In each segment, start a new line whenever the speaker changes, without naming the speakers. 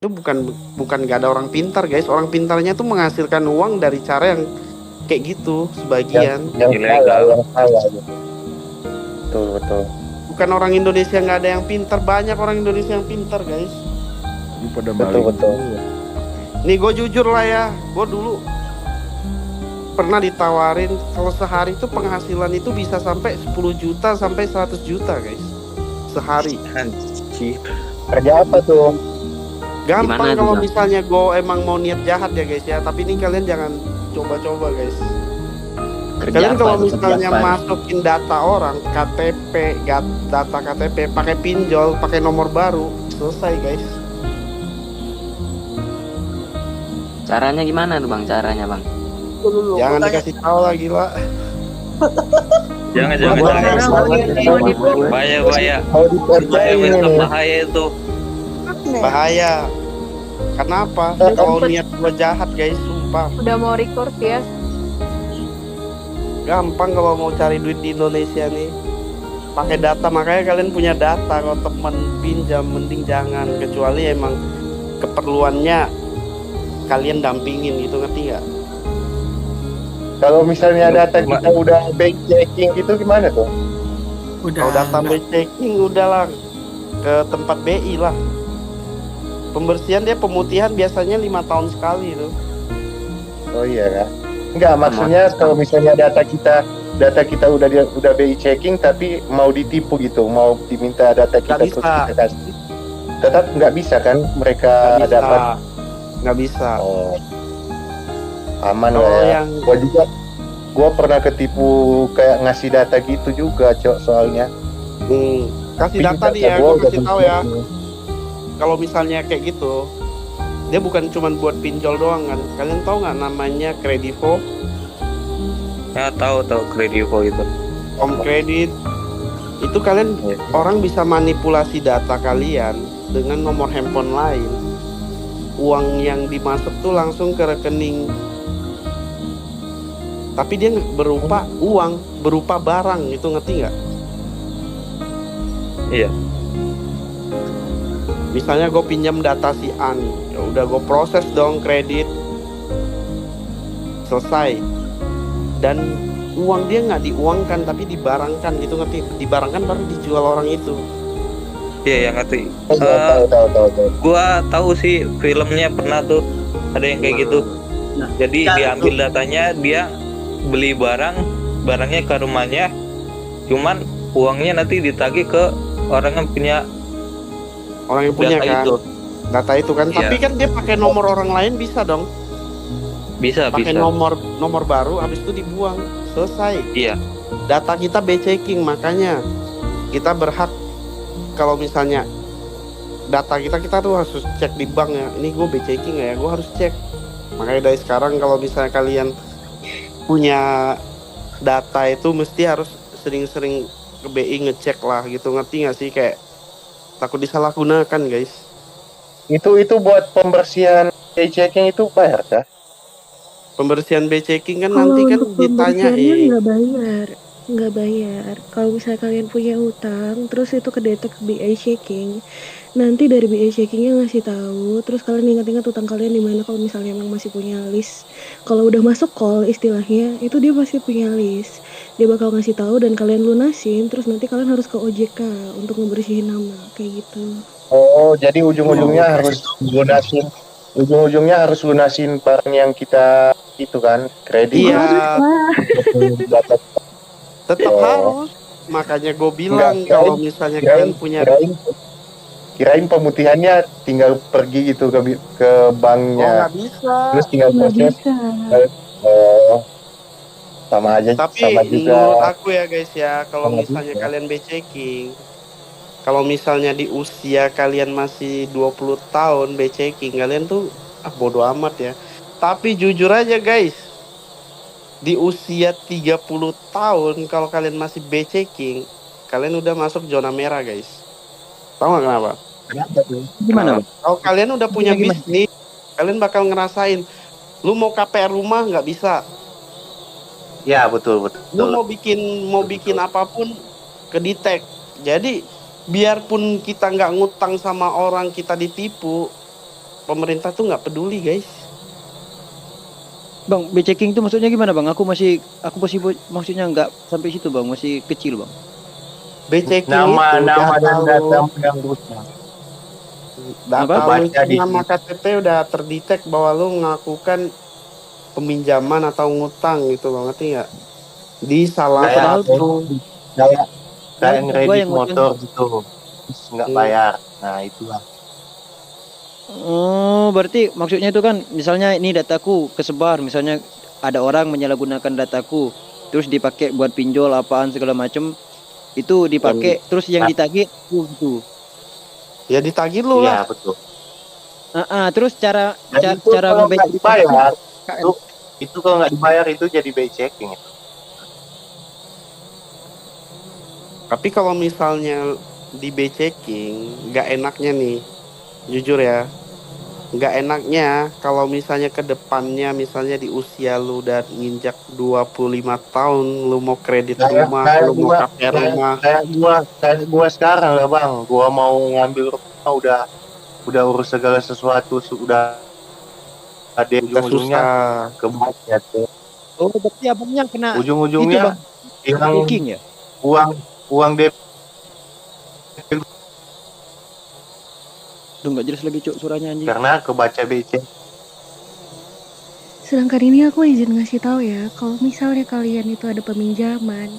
Itu bukan nggak ada orang pintar guys, orang pintarnya tuh menghasilkan uang dari cara yang kayak gitu sebagian.
yang
Ilegal.
salah gitu. Betul.
Bukan orang Indonesia nggak ada yang pintar, banyak orang Indonesia yang pintar guys.
Lu pada
Betul.
maling.
Nih gue jujur lah ya, gue dulu pernah ditawarin kalau sehari itu penghasilan itu bisa sampai 10 juta sampai 100 juta guys sehari.
Anjir.
Kerja apa tuh?
Gampang
Gimana
kalau
tuh, Bang?
misalnya gue emang mau niat jahat ya guys ya, tapi ini kalian jangan coba-coba guys.
Kerja
Kalian
apa
kalau
tuh, kerja
misalnya
apa?
masukin data orang, KTP, data KTP, pakai pinjol, pakai nomor baru, selesai guys.
Caranya gimana tuh Bang? Caranya Bang?
Jangan dikasih tahu lagi lah.
Jangan. Bahaya.
Mau dikerjain
Bahaya,
ini.
bahaya itu.
Bahaya. Kenapa? Kalau niat gue jahat guys, sumpah.
Udah mau record ya.
Gampang kalau mau cari duit di Indonesia nih. Pakai data, makanya kalian punya data. Kalau teman pinjam mending jangan, kecuali emang keperluannya kalian dampingin gitu, ngerti nggak?
Kalau misalnya data kita udah bank checking gitu gimana tuh?
Kalau data checking udahlah ke tempat BI lah. Pembersihan dia pemutihan biasanya 5 tahun sekali tuh.
Oh iya kan? Enggak, maksudnya kalau misalnya data kita udah BI checking tapi mau ditipu gitu, mau diminta data kita
Nggak
terus
bisa.
kita kasih. Tetap nggak bisa kan mereka dapat.
Nggak bisa.
Oh. Aman
Kalau
lah ya.
yang
Gua pernah ketipu kayak ngasih data gitu juga, Cok, soalnya.
kasih data nih ya, gue kasih tahu ya. Kalau misalnya kayak gitu, dia bukan cuma buat pinjol doang kan. Kalian tahu nggak namanya Kredivo,
Ya tahu Kredivo itu.
Om Kredit? Itu kalian orang bisa manipulasi data kalian dengan nomor handphone lain. Uang yang dimasuk tuh langsung ke rekening. Tapi dia berupa uang, berupa barang, itu ngerti nggak?
Iya.
Misalnya gue pinjam data si A nih, ya udah gue proses dong kredit, selesai. Dan uang dia nggak diuangkan tapi dibarangkan, gitu ngerti? Dibarangkan baru dijual orang itu.
Iya, yang ngerti.
Tahu.
Gua tahu sih filmnya pernah tuh ada yang kayak gitu. Jadi diambil datanya, dia beli barangnya ke rumahnya, cuman uangnya nanti ditagih ke orang yang punya
Punya
data
kan
itu.
data itu kan.
Iya.
Tapi kan dia pakai nomor orang lain bisa dong,
Bisa.
pakai nomor baru, habis itu dibuang, selesai.
Iya.
Data kita checking, makanya kita berhak kalau misalnya data kita tuh harus cek di bank ya. Ini gue checking nggak ya? Gue harus cek. Makanya dari sekarang kalau misalnya kalian punya data itu mesti harus sering-sering ke BI ngecek lah gitu, ngerti nggak sih? Kayak takut disalahgunakan guys.
Itu buat pembersihan BI checking itu bayar kah?
Pembersihan BI checking kan
Kalau
nanti kan
untuk pembersihannya
ditanyain.
nggak bayar. Kalau misalnya kalian punya hutang, terus itu kedetek BI checking, nanti dari BI checkingnya ngasih tahu, terus kalian ingat-ingat hutang kalian di mana. Kalau misalnya emang masih punya list, kalau udah masuk call istilahnya, itu dia pasti punya list. Dia bakal ngasih tahu dan kalian lunasin, terus nanti kalian harus ke OJK untuk ngebersihin nama, kayak gitu.
Oh, jadi ujung-ujungnya harus lunasin barang yang kita itu kan, kredit.
Iya,
Data.
tetap harus. Makanya gue bilang kalau misalnya kalian punya
Kirain pemutihannya tinggal pergi gitu ke banknya.
nggak bisa.
Terus tinggal proses. Sama aja.
Tapi
sama juga.
menurut aku ya guys ya, kalau
Sama
misalnya
juga.
kalian checking, kalau misalnya di usia kalian masih 20 tahun checking, kalian tuh bodo amat ya. Tapi jujur aja guys, di usia 30 tahun kalau kalian masih checking, kalian udah masuk zona merah guys. Tahu nggak kenapa?
Gimana Bang?
Kalau kalian udah punya bisnis, kalian bakal ngerasain, lu mau KPR rumah nggak bisa.
Ya betul.
Lu mau bikin apapun kedetek. Jadi biarpun kita nggak ngutang sama orang, kita ditipu, pemerintah tuh nggak peduli guys.
Bang, B checking itu maksudnya gimana bang? Aku masih maksudnya nggak sampai situ bang, masih kecil bang.
B-checking
Nama
itu
nama
data
dan
lu,
data yang rusak.
data
Apa?
lu
Baca di
nama KTP udah terdetek bahwa lu melakukan peminjaman atau ngutang gitu loh, ngerti nggak? Di salah
Oh, padahal
satu
kayak kayak
gua
ngeredit
yang ngutang.
motor gitu, terus nggak bayar. Nah itulah.
Oh, berarti maksudnya itu kan misalnya ini dataku kesebar, misalnya ada orang menyalahgunakan dataku, terus dipakai buat pinjol apaan segala macem, itu dipakai, terus yang ditagih gitu.
ya ditagih lu
Iya
lah.
betul.
Terus cara
Dan itu
cara
kalau nggak dibayar,
KN.
itu kalau nggak dibayar itu jadi by checking.
Tapi kalau misalnya di B-checking, nggak enaknya nih, jujur ya, nggak enaknya kalau misalnya ke depannya, misalnya di usia lu udah nginjak 25 tahun, lu mau kredit
Kayak
rumah,
kayak
lu mau
gua
KPR
kayak
rumah,
kayak gua sekarang lah bang, gua mau ngambil rumah udah urus segala sesuatu sudah ada
udah
ujung-ujungnya
susah.
ke budget.
Oh, berarti abangnya kena itu
Ujung-ujungnya
bang,
hilang
checking ya?
uang uang DP.
Duh, nggak jelas lagi cuk suaranya anjing.
Karena kebaca BC.
Sedangkan ini aku izin ngasih tahu ya, kalau misalnya kalian itu ada peminjaman,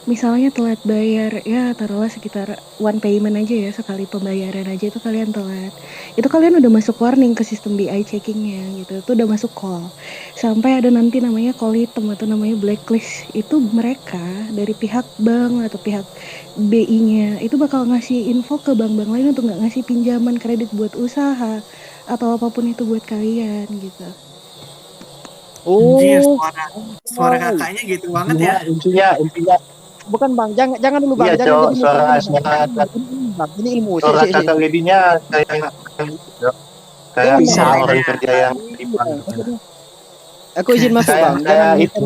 misalnya telat bayar, ya taruhlah sekitar one payment aja ya, sekali pembayaran aja itu kalian telat. Itu kalian udah masuk warning ke sistem BI checkingnya gitu, itu udah masuk call. Sampai ada nanti namanya call hitam atau namanya blacklist, itu mereka dari pihak bank atau pihak BI-nya itu bakal ngasih info ke bank-bank lain untuk nggak ngasih pinjaman kredit buat usaha atau apapun itu buat kalian gitu.
Anjir,
Oh,
suara kakaknya gitu banget ya.
Intinya
bukan bang, jangan dulu bang,
iya
jangan
cowok
jadi
suara
bang.
suara
Bang, ini ilmu.
suara kakak Ledinya kayak
Bisa.
orang kerja yang di bank.
Aku izin masuk
Kayak
bang,
kayak
jangan
itu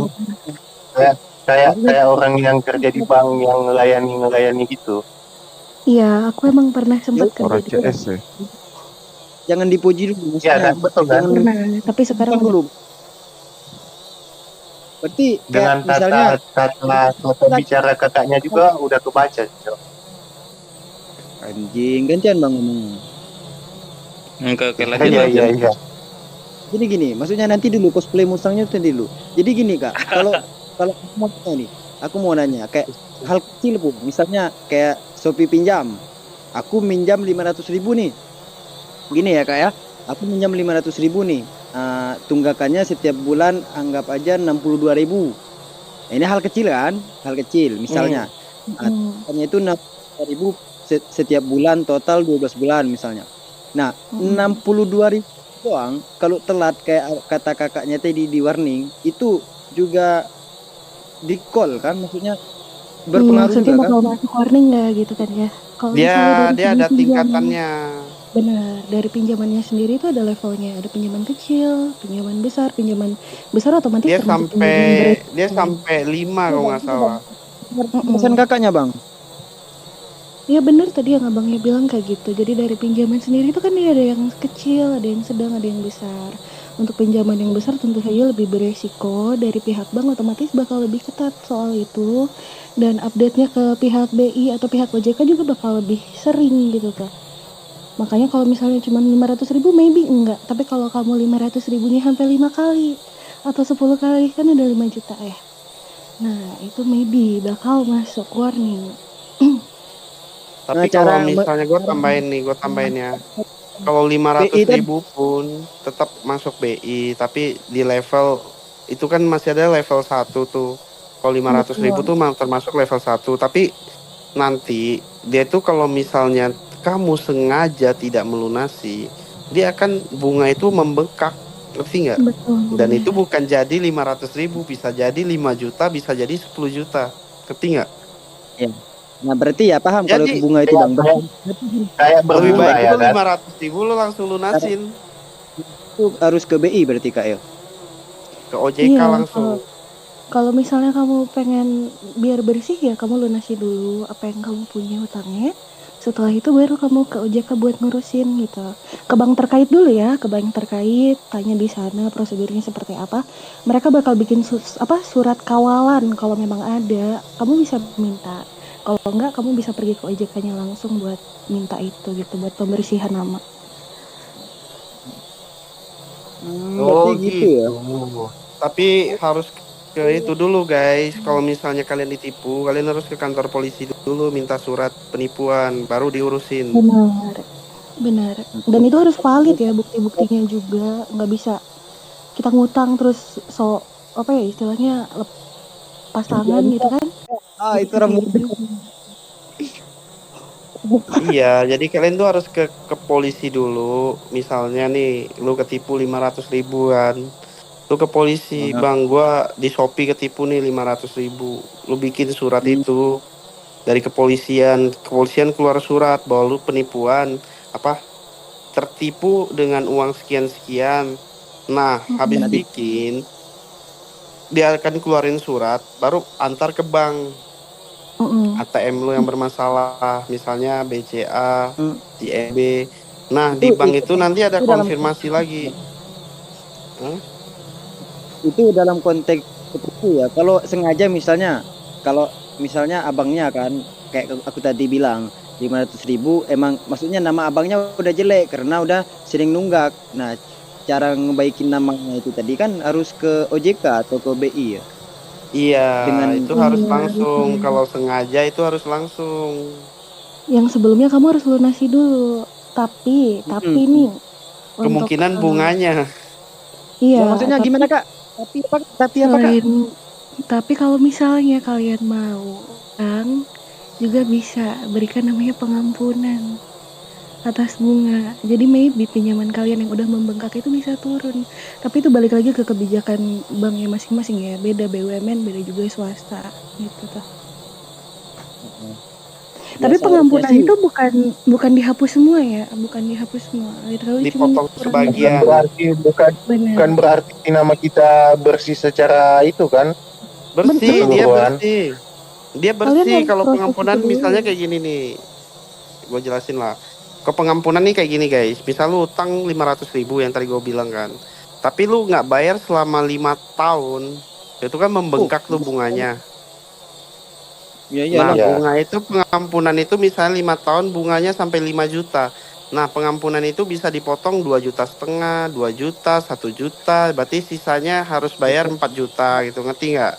kayak orang yang kerja di bank yang ngelayani gitu.
Iya, aku emang pernah sempat kerja di
CS ya.
jangan dipuji dulu.
Iya kan betul kan.
Jangan
pernah, tapi sekarang udah
dulu. Berarti
Dengan
kayak misalnya
tata bicara kakaknya juga udah kebaca. Cok.
anjing gantian bang ngomong.
Oke, lanjut
Iya
lanjut.
iya.
Gini, maksudnya nanti dulu cosplay Mustangnya itu dulu. Jadi gini kak, kalau aku mau tanya nih, aku mau nanya kayak hal kecil pun, misalnya kayak Shopee pinjam, aku minjam 500.000 nih, gini ya kak ya, aku minjam 500.000 nih, tunggakannya setiap bulan anggap aja 62.000. Nah, ini hal kecil kan, hal kecil, misalnya, tunggakannya itu 62.000 setiap bulan total 12 bulan misalnya. Nah, 62.000 doang kalau telat kayak kata kakaknya tadi di warning itu juga di call kan, maksudnya berpengaruh
maksudnya
juga
bakal
kan.
masuk warning nggak gitu kan ya? Kalau
Dia
misalnya dari
dia ada
pinjaman,
tingkatannya.
benar, dari pinjamannya sendiri itu ada levelnya, ada pinjaman kecil, pinjaman besar otomatis
Dia
termasuk
sampai
pinjaman beresiko.
dia sampai 5 kalau nggak salah.
Pesan kakaknya bang.
Ya benar tadi yang abangnya bilang kayak gitu. Jadi dari pinjaman sendiri itu kan dia ada yang kecil, ada yang sedang, ada yang besar. Untuk pinjaman yang besar tentu saja lebih beresiko, dari pihak bank otomatis bakal lebih ketat soal itu. Dan update-nya ke pihak BI atau pihak OJK juga bakal lebih sering gitu tuh. Makanya kalau misalnya cuma 500.000 maybe enggak. Tapi kalau kamu 500.000-nya sampai 5 kali atau 10 kali kan udah 5 juta ya. Nah itu maybe bakal masuk warning.
Tapi kalau misalnya gue tambahin ya. Kalau 500.000 pun tetap masuk BI, tapi di level itu kan masih ada level 1 tuh. Kalau 500.000 tuh termasuk level 1, tapi nanti dia tuh kalau misalnya kamu sengaja tidak melunasi, dia akan bunga itu membengkak, ngerti nggak? Dan itu bukan jadi 500.000, bisa jadi 5 juta, bisa jadi 10 juta, ngerti nggak?
Ya. Nah berarti ya paham kalau
Jadi,
bunga itu bang.
Kayak
Lebih
berbunga
baik
ya
itu
kan.
500.000 lo langsung lunasin
Itu harus ke BI berarti kak ya.
ke OJK
Iya,
langsung.
Kalau misalnya kamu pengen biar bersih ya kamu lunasi dulu apa yang kamu punya utangnya. Setelah itu baru kamu ke OJK buat ngurusin gitu. Ke bank terkait dulu ya, ke bank terkait, tanya di sana prosedurnya seperti apa. Mereka bakal bikin surat kawalan kalau memang ada. Kamu bisa minta. Kalau enggak, kamu bisa pergi ke OJK-nya langsung buat minta itu gitu, buat pembersihan nama.
Berarti gitu ya.
Tapi harus ke itu dulu guys. Kalau misalnya kalian ditipu, kalian harus ke kantor polisi dulu minta surat penipuan, baru diurusin.
Benar, benar. Dan itu harus valid ya bukti-buktinya juga. Nggak bisa kita ngutang terus apa ya istilahnya lepas tangan gitu kan.
Itu orang
Iya, jadi kalian tuh harus ke polisi dulu. Misalnya nih, lu ketipu 500 ribuan. Lu ke polisi, bang, gua di Shopee ketipu nih 500 ribu. Lu bikin surat itu dari kepolisian keluar surat bahwa lu penipuan, tertipu dengan uang sekian-sekian. Nah, habis bikin, dia akan keluarin surat, baru antar ke bank. ATM lu yang bermasalah, misalnya BCA, DEB. Nah, di bank itu nanti ada konfirmasi lagi.
Itu dalam konteks seperti ya. Kalau sengaja kalau misalnya abangnya kan kayak aku tadi bilang 500 ribu, emang maksudnya nama abangnya udah jelek karena udah sering nunggak. Nah, cara ngebaikin namanya itu tadi kan harus ke OJK atau ke BI ya.
Iya,
Dengan
itu harus langsung. Kalau sengaja itu harus langsung.
Yang sebelumnya kamu harus lunasi dulu. Tapi nih
kemungkinan bunganya.
Iya.
Ya, maksudnya gimana Kak? Tapi apa Kak?
Tapi kalau misalnya kalian mau, kan juga bisa berikan namanya pengampunan atas bunga. Jadi maybe pinjaman kalian yang udah membengkak itu bisa turun. Tapi itu balik lagi ke kebijakan banknya masing-masing ya. Beda BUMN, beda juga swasta gitu tuh. Tapi pengampunan itu bukan dihapus semua ya, bukan dihapus semua.
Dipotong sebagian.
Bukan berarti nama kita bersih secara itu kan?
Bersih, dia bersih. Dia bersih kalau pengampunan
itu
misalnya kayak gini nih. Gue jelasin lah. Ke pengampunan nih kayak gini guys. Misal lu utang 500 ribu yang tadi gue bilang kan. Tapi lu nggak bayar selama 5 tahun. Itu kan membengkak tuh bunganya. Nah, bunga itu pengampunan itu misalnya 5 tahun bunganya sampai 5 juta. Nah, pengampunan itu bisa dipotong 2,5 juta, 2 juta, 1 juta. Berarti sisanya harus bayar 4 juta gitu. Ngerti nggak?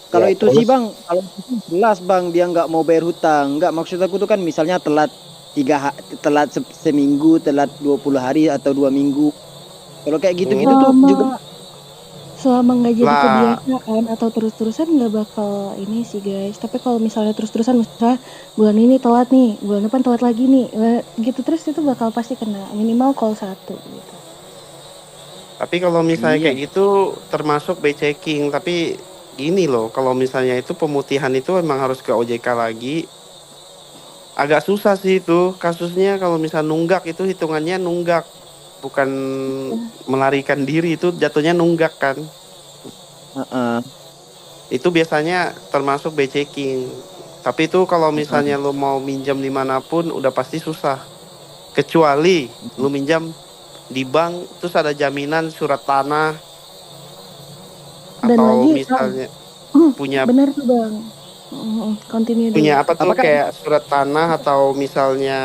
Kalau itu sih bang, kalau itu jelas bang dia nggak mau bayar hutang. Nggak, maksud aku tuh kan misalnya telat seminggu, telat 20 hari atau 2 minggu. Kalau kayak gitu-gitu tuh juga
selama nggak jadi kebiasaan atau terus-terusan nggak bakal ini sih guys. Tapi kalau misalnya terus-terusan, misalnya bulan ini telat nih, bulan depan telat lagi nih, gitu terus itu bakal pasti kena minimal call 1 gitu.
Tapi kalau misalnya kayak gitu termasuk by checking. Tapi gini loh, kalau misalnya itu pemutihan itu emang harus ke OJK lagi. Agak susah sih itu kasusnya. Kalau misal nunggak itu hitungannya nunggak, bukan melarikan diri, itu jatuhnya nunggak kan. Itu biasanya termasuk by checking. Tapi itu kalau misalnya lu mau minjam dimanapun udah pasti susah. Kecuali lu minjam di bank terus ada jaminan surat tanah.
Dan
atau
lagi
misalnya punya
bener tuh bang, continue dulu.
Punya apa tuh kayak surat tanah, atau misalnya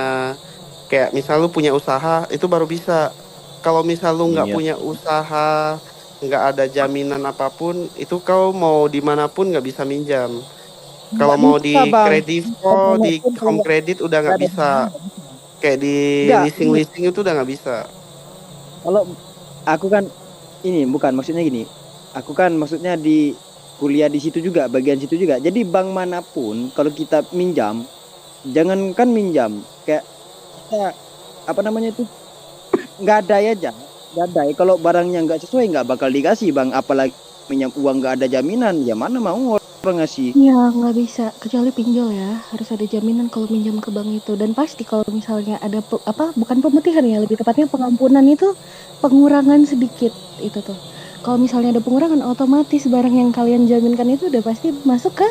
kayak misal lu punya usaha itu baru bisa. Kalau misal lu nggak punya usaha, nggak ada jaminan apapun, itu kau mau dimanapun nggak bisa minjam. Kalau mau di Kredivo, di Home Credit udah nggak bisa. Kayak di leasing itu udah nggak bisa.
Kalau aku kan ini bukan maksudnya gini. Aku kan maksudnya di kuliah di situ juga, bagian situ juga. Jadi bank manapun kalau kita minjam, jangankan minjam, kayak apa namanya itu nggak ada aja, nggak ada. Kalau barangnya nggak sesuai nggak bakal dikasih bang. Apalagi minjam uang nggak ada jaminan, ya mana mau orang ngasih?
Ya nggak bisa, kecuali pinjol ya, harus ada jaminan kalau minjam ke bank itu. Dan pasti kalau misalnya ada bukan pemutihan ya, lebih tepatnya pengampunan itu pengurangan sedikit itu tuh. Kalau misalnya ada pengurangan, otomatis barang yang kalian jaminkan itu udah pasti masuk ke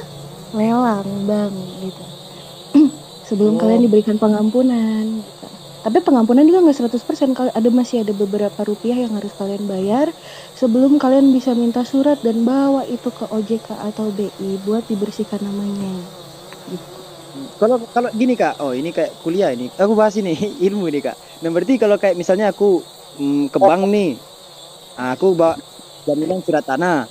lelang bank gitu. sebelum
Oh.
kalian diberikan pengampunan gitu. Tapi pengampunan juga nggak 100%, masih ada beberapa rupiah yang harus kalian bayar sebelum kalian bisa minta surat dan bawa itu ke OJK atau BI buat dibersihkan namanya. Gitu.
Kalau gini Kak, oh ini kayak kuliah ini. Aku bahas ini ilmu nih Kak. Nah berarti kalau kayak misalnya aku ke bank nih, nah, aku bawa jaminan surat tanah.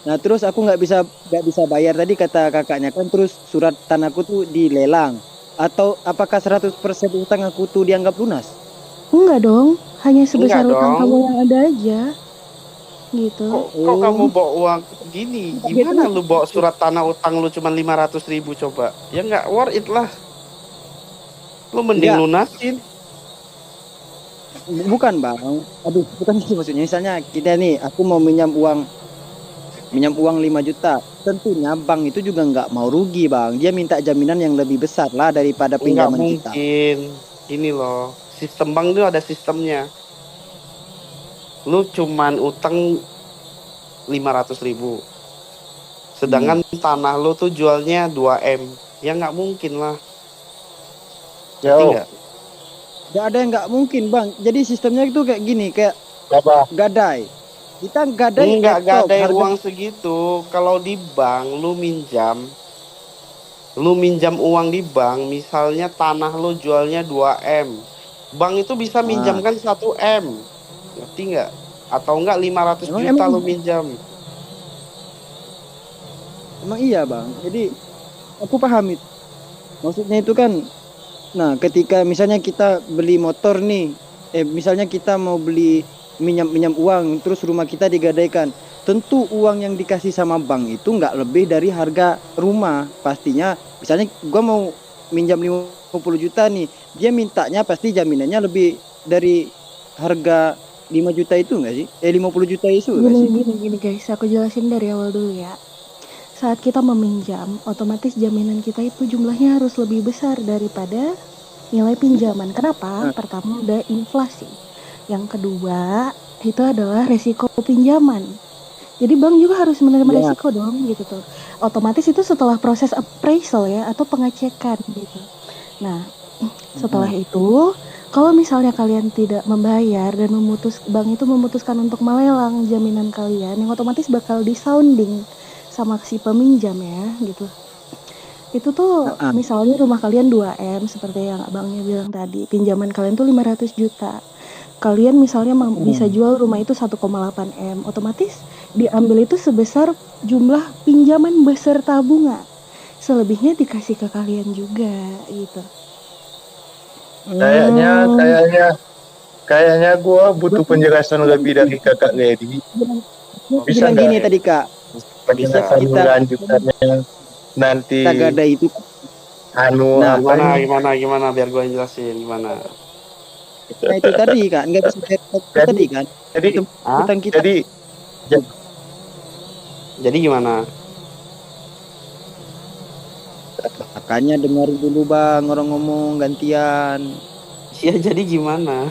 Nah terus aku nggak bisa bayar tadi kata kakaknya kan, terus surat tanahku tuh dilelang. Atau apakah 100% utang aku tuh dianggap lunas?
Enggak dong, hanya sebesar
Enggak
utang
dong.
kamu yang ada aja. Gitu.
Kok kamu bawa uang gini? Gimana lu bawa surat tanah utang lu cuma 500.000 coba? Ya nggak worth it lah. Lu mending
Enggak.
lunasin.
Bukan bang, aduh bukan gitu maksudnya. Misalnya kita nih, aku mau minjam uang 5 juta. Tentunya bank itu juga nggak mau rugi bang. Dia minta jaminan yang lebih besar lah daripada
Nggak
pinjaman kita.
mungkin. Ini loh, sistem bank itu ada sistemnya. Lu cuman utang 500.000. Sedangkan tanah lu tuh jualnya 2M. Ya nggak mungkin lah. Ngerti
Yo,
nggak?
Nggak ada yang nggak mungkin bang. Jadi sistemnya itu kayak gini, kayak
apa?
gadai. Kita gadai
Nggak
laptop
ada
harga
uang segitu. Kalau di bank lu minjam uang di bank, misalnya tanah lu jualnya 2M. Bank itu bisa minjamkan 1M. Ngerti nggak? Atau enggak 500
emang
juta
emang
lu minjam.
emang iya bang. Jadi aku paham itu. Maksudnya itu kan, nah ketika misalnya kita beli motor nih, misalnya kita mau beli minjam uang, terus rumah kita digadaikan. Tentu uang yang dikasih sama bank itu nggak lebih dari harga rumah. Pastinya, misalnya gua mau minjam 50 juta nih, dia mintanya pasti jaminannya lebih dari harga 5 juta itu nggak sih? 50 juta itu nggak sih?
Gini guys, aku jelasin dari awal dulu ya. Saat kita meminjam, otomatis jaminan kita itu jumlahnya harus lebih besar daripada nilai pinjaman. Kenapa? Pertama udah inflasi. Yang kedua, itu adalah resiko pinjaman. Jadi bank juga harus menerima
Ya.
resiko dong gitu tuh. Otomatis itu setelah proses appraisal ya atau pengecekan gitu. Nah, setelah itu kalau misalnya kalian tidak membayar dan bank itu memutuskan untuk melelang jaminan kalian, yang otomatis bakal disounding sama si peminjam ya gitu. Itu tuh misalnya rumah kalian 2M seperti yang abangnya bilang tadi, pinjaman kalian tuh 500 juta. Kalian misalnya bisa jual rumah itu 1,8M, otomatis diambil itu sebesar jumlah pinjaman beserta bunga. Selebihnya dikasih ke kalian juga gitu.
Kayaknya gua butuh penjelasan lebih dari kakak Lady. Bisa
Bilang
nggak
gini tadi kak,
penjelasan
kita
lanjutannya nanti
kita gadai itu. Nah,
Gimana biar gue jelasin gimana.
Nah itu tadi kan nggak bisa tadi kan.
Jadi
Utang kita.
Jadi gimana?
Makanya dengar dulu bang orang ngomong gantian.
Ya jadi gimana?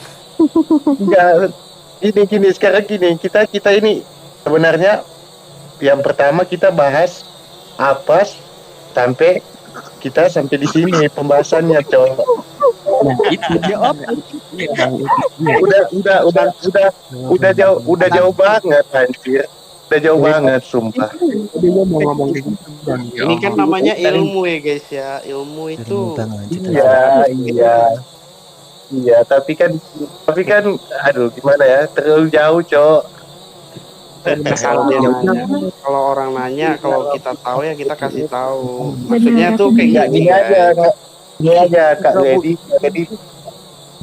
Enggak, gini sekarang gini, kita ini sebenarnya yang pertama kita bahas apa sampai di sini pembahasannya, cowok. Udah jauh banget anjir. Udah jauh banget sumpah.
Ini kan namanya ilmu ya guys ya. Ilmu itu
Iya, tapi kan aduh gimana ya? Terlalu jauh, cowok.
Kalau orang nanya, kalau kita tahu ya kita kasih tahu. Maksudnya tuh kayak
gini aja Kak Lady.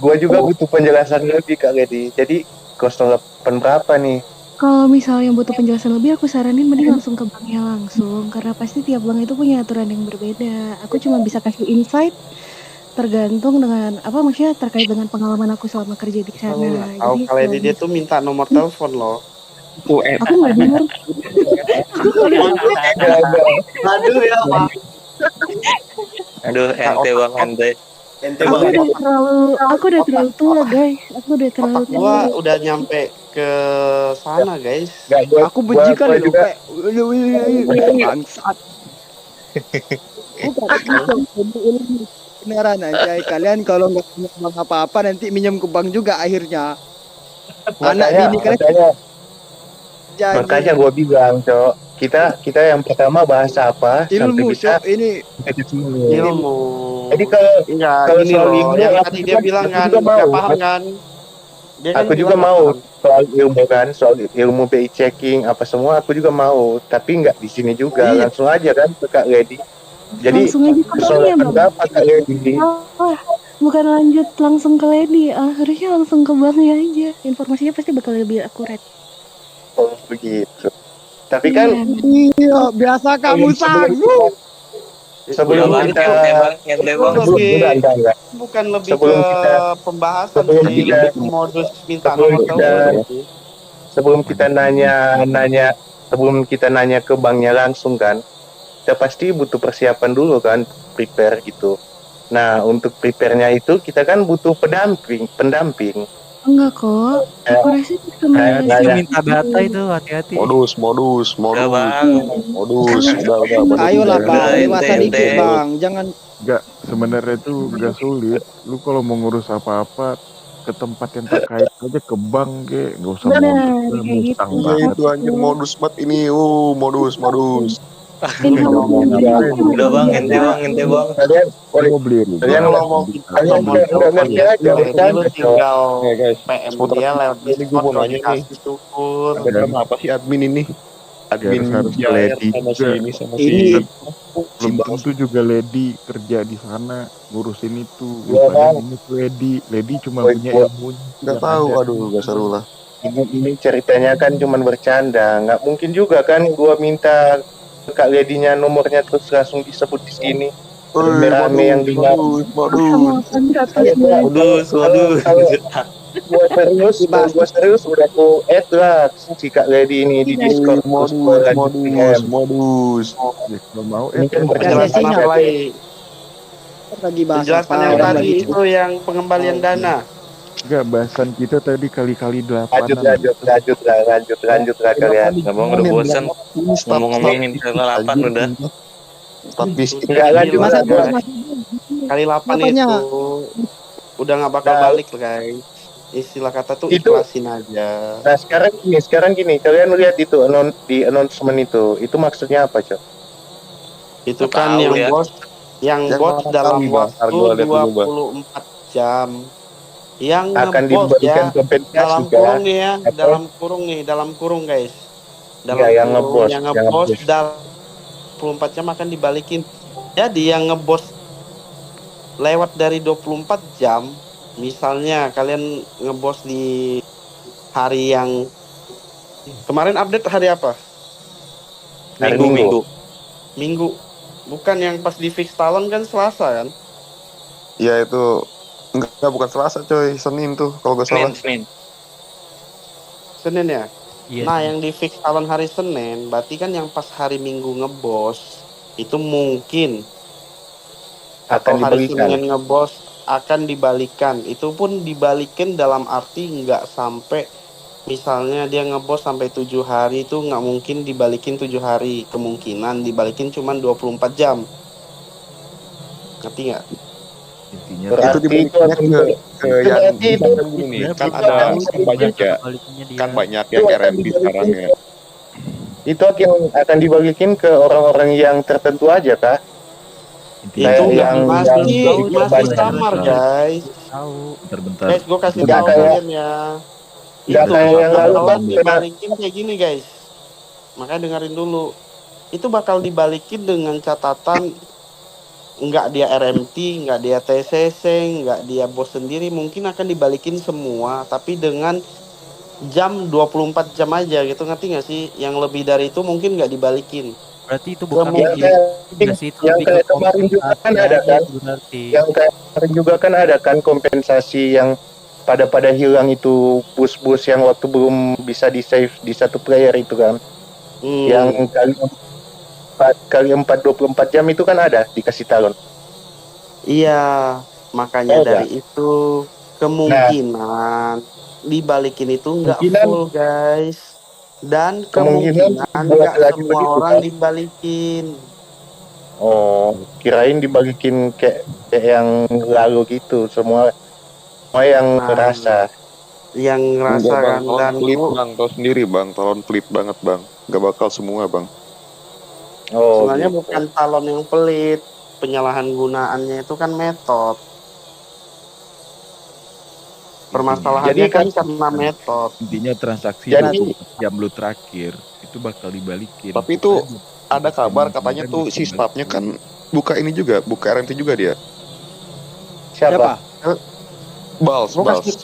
Gua juga butuh penjelasan lebih Kak Lady. Jadi 08 berapa nih?
Kalau misalnya butuh penjelasan lebih, aku saranin mending langsung ke banknya langsung, karena pasti tiap bank itu punya aturan yang berbeda. Aku cuma bisa kasih insight tergantung dengan maksudnya terkait dengan pengalaman aku selama kerja di sana.
Tahu kalau dia tuh minta nomor telepon loh.
Aku nggak dengar.
Aduh ya Pak.
Aduh, ente bang, ente.
Aku udah terlalu tua guys. Aku udah terlalu tua.
Gua udah nyampe ke sana guys.
Aku benci kali loh kayak bangsat. beneran anjay. Kalian kalau nggak punya bank apa-apa nanti minjem ke bank juga akhirnya. Anak bini kalian
Makanya
anjing.
gue bilang, Cok, kita yang pertama bahasa apa sampai
Ilmu,
bisa
Cok. Ini
Ilmu.
Jadi
Enggak,
kalau
gini
soal
loh.
ilmu
Yang
aku
tadi
juga,
dia bilang
aku
kan
juga mau.
nggak paham kan? Dia kan
Aku juga
bilang nggak
mau
paham.
soal ilmu kan, soal ilmu BI checking apa semua aku juga mau, tapi nggak di sini juga,
iya.
langsung aja kan ke Kak Lady. Jadi
Langsung aja ke banknya
kesulitan
bang.
berapa Kak Lady?
Ah, bukan lanjut langsung ke Lady. Harusnya langsung ke banknya aja. Informasinya pasti bakal lebih akurat.
Oh begitu. Tapi kan
Iya.
Iya, biasa kamu
sebelum
sang.
kita
Udah
sebelum
bang,
kita
ente
Itu
bang.
sebelum
lebih
enggak.
bukan lebih ke
Sebelum kita
pembahasan
sebelum
sih,
kita
lebih ke modus minta
sebelum
nomor
kita
telepon sih.
sebelum kita nanya sebelum kita nanya ke banknya langsung kan, kita pasti butuh persiapan dulu kan, prepare gitu. Nah, untuk prepare-nya itu kita kan butuh pendamping.
Enggak kok. Aku rasa cuma
Kayak
Itu
nanya,
minta data itu hati-hati.
Udah bang.
Ayolah
Udah
bang,
ente
dewasa
ente.
dikit bang. Jangan
Enggak, sebenarnya itu enggak sulit. Lu kalau mau ngurus apa-apa ke tempat yang terkait aja, ke bank ke, nggak usah
benar
modus lah,
kayak
mustang
gitu.
banget.
Info
Udah bang, ente bang.
kalian
Lu mau beli
kalian
rumah,
Kalau mau
beli
minta
kalian
nomor
nggak
telepon
ngerti
ya,
aja
Lady lu
bercanda, Cok.
tinggal PM dia lewat Discord kalau dikasih syukur.
harus ke lady juga.
ini
Belum tentu juga lady kerja di sana ngurusin itu. Lu
Iya,
tanya
Bang.
ini ke lady cuma
Gua-
punya
gua-
ilmunya. Nggak tahu, aduh,
ini ceritanya kan cuman bercanda, nggak mungkin juga kan gua minta ke Kak Lady-nya nomornya terus langsung disebut di sini. Rame-rame yang dengar.
sama kontrak
Ayo, Kak,
Modus,
kalau
modus.
kalau gua serius udah aku add lah si Kak Lady ini di Discord terus gua lanjut DM.
Ya, kalau mau
Ini kan
Penjelasan
sesinya.
apa lagi?
lagi bahas
Penjelasan
apa
yang
orang
tadi
lagi
itu yang pengembalian dana.
enggak, bahasan kita tadi kali-kali
lanjut
8-an.
lanjut lah kalian.
Ngomong udah bosan. Ngomong-ngomongin salah 8 udah.
Nggak lanjut
masa
lah, guys.
Kali 8
Apanya?
itu udah nggak bakal
Nah,
balik guys. Istilah kata tuh
itu-
ikhlasin aja.
Nah sekarang gini, kalian lihat itu di announcement itu maksudnya apa, Cok?
Itu
Nggak
kan
tahu
yang
ya.
bos dalam waktu 24 jam. Yang
Akan
ngebos
diberikan
ya
kompensasi
dalam
kan?
kurung nih ya,
Atau-
dalam kurung guys.
Enggak, yang ngebos,
yang
yang
ngebos
ngebos.
dalam 24 jam akan dibalikin. Jadi yang ngebos lewat dari 24 jam, misalnya kalian ngebos di hari yang kemarin update hari apa?
Hari
Minggu.
Minggu. Bukan yang pas di fix talon kan Selasa kan?
Ya itu enggak bukan Selasa coy, Senin tuh kalau gak salah.
Senin.
Senin ya?
Iya.
Nah, yang di fix talon hari Senin, berarti kan yang pas hari Minggu ngebos itu mungkin
Akan
atau hari
diberikan.
Senin ngebos akan dibalikan. Itu pun dibalikin dalam arti nggak sampai misalnya dia ngebos sampai 7 hari itu nggak mungkin dibalikin 7 hari. Kemungkinan dibalikin cuma 24 jam. Ngerti nggak?
Intinya
Berarti itu akan
ke yang
berarti itu
kan gini, kan ada kan banyak ya, kan banyak yang RMB sekarang ya.
itu akan dibagikan ke orang-orang yang tertentu aja, Kak.
intinya
Itu
yang-
masih samar guys.
bentar-bentar.
Guys, gue kasih
Nggak
tahu
kayak-
kalian ya.
nggak
Itu
kayak yang lalu,
bakalan
Bang.
dibalikin kayak gini guys. Makanya dengerin dulu. Itu bakal dibalikin dengan catatan nggak dia RMT, nggak dia TCC, nggak dia bos sendiri, mungkin akan dibalikin semua, tapi dengan jam 24 jam aja gitu, ngerti nggak sih? Yang lebih dari itu mungkin nggak dibalikin.
Berarti itu bukan
Kemungkinan-
nggak sih, itu
yang
lebih ke
kayak kemarin juga kan
kompensasi
ada
aja
kan?
berarti.
Yang kayak kemarin juga kan ada kan kompensasi yang pada hilang itu bus-bus yang waktu belum bisa di save di satu player itu kan. Yang kali 4 24 jam itu kan ada dikasih talon.
Iya, makanya
Ada.
dari itu kemungkinan dibalikin itu nggak
Kemungkinan-
full guys, dan
Kemungkinan
kemungkinan
buat
nggak
lagi
semua
begitu,
orang
kan?
dibalikin.
Oh, kirain dibagikin kayak yang lalu gitu, semua yang
Nah,
ngerasa.
yang
Enggak
ngerasa
bang,
kan,
talon
dan
pelit
gua
bang, tahu sendiri bang, talon pelit banget bang, nggak bakal semua bang.
Oh,
sebenarnya
gitu.
bukan talon yang pelit, penyalahan gunaannya itu kan metode.
Intinya
Jadi
Permasalahannya kan
kan,
karena metode.
intinya transaksi
jadi
24 jam lu terakhir itu bakal dibalikin.
Tapi itu
Pokoknya
ada
24 jam
kabar
lu
katanya
kemarin
tuh
bakal
si staffnya
dibalikin.
kan buka ini juga, buka RMT juga dia.
siapa?
Eh,
Bals,
Gua
Bals.
kasih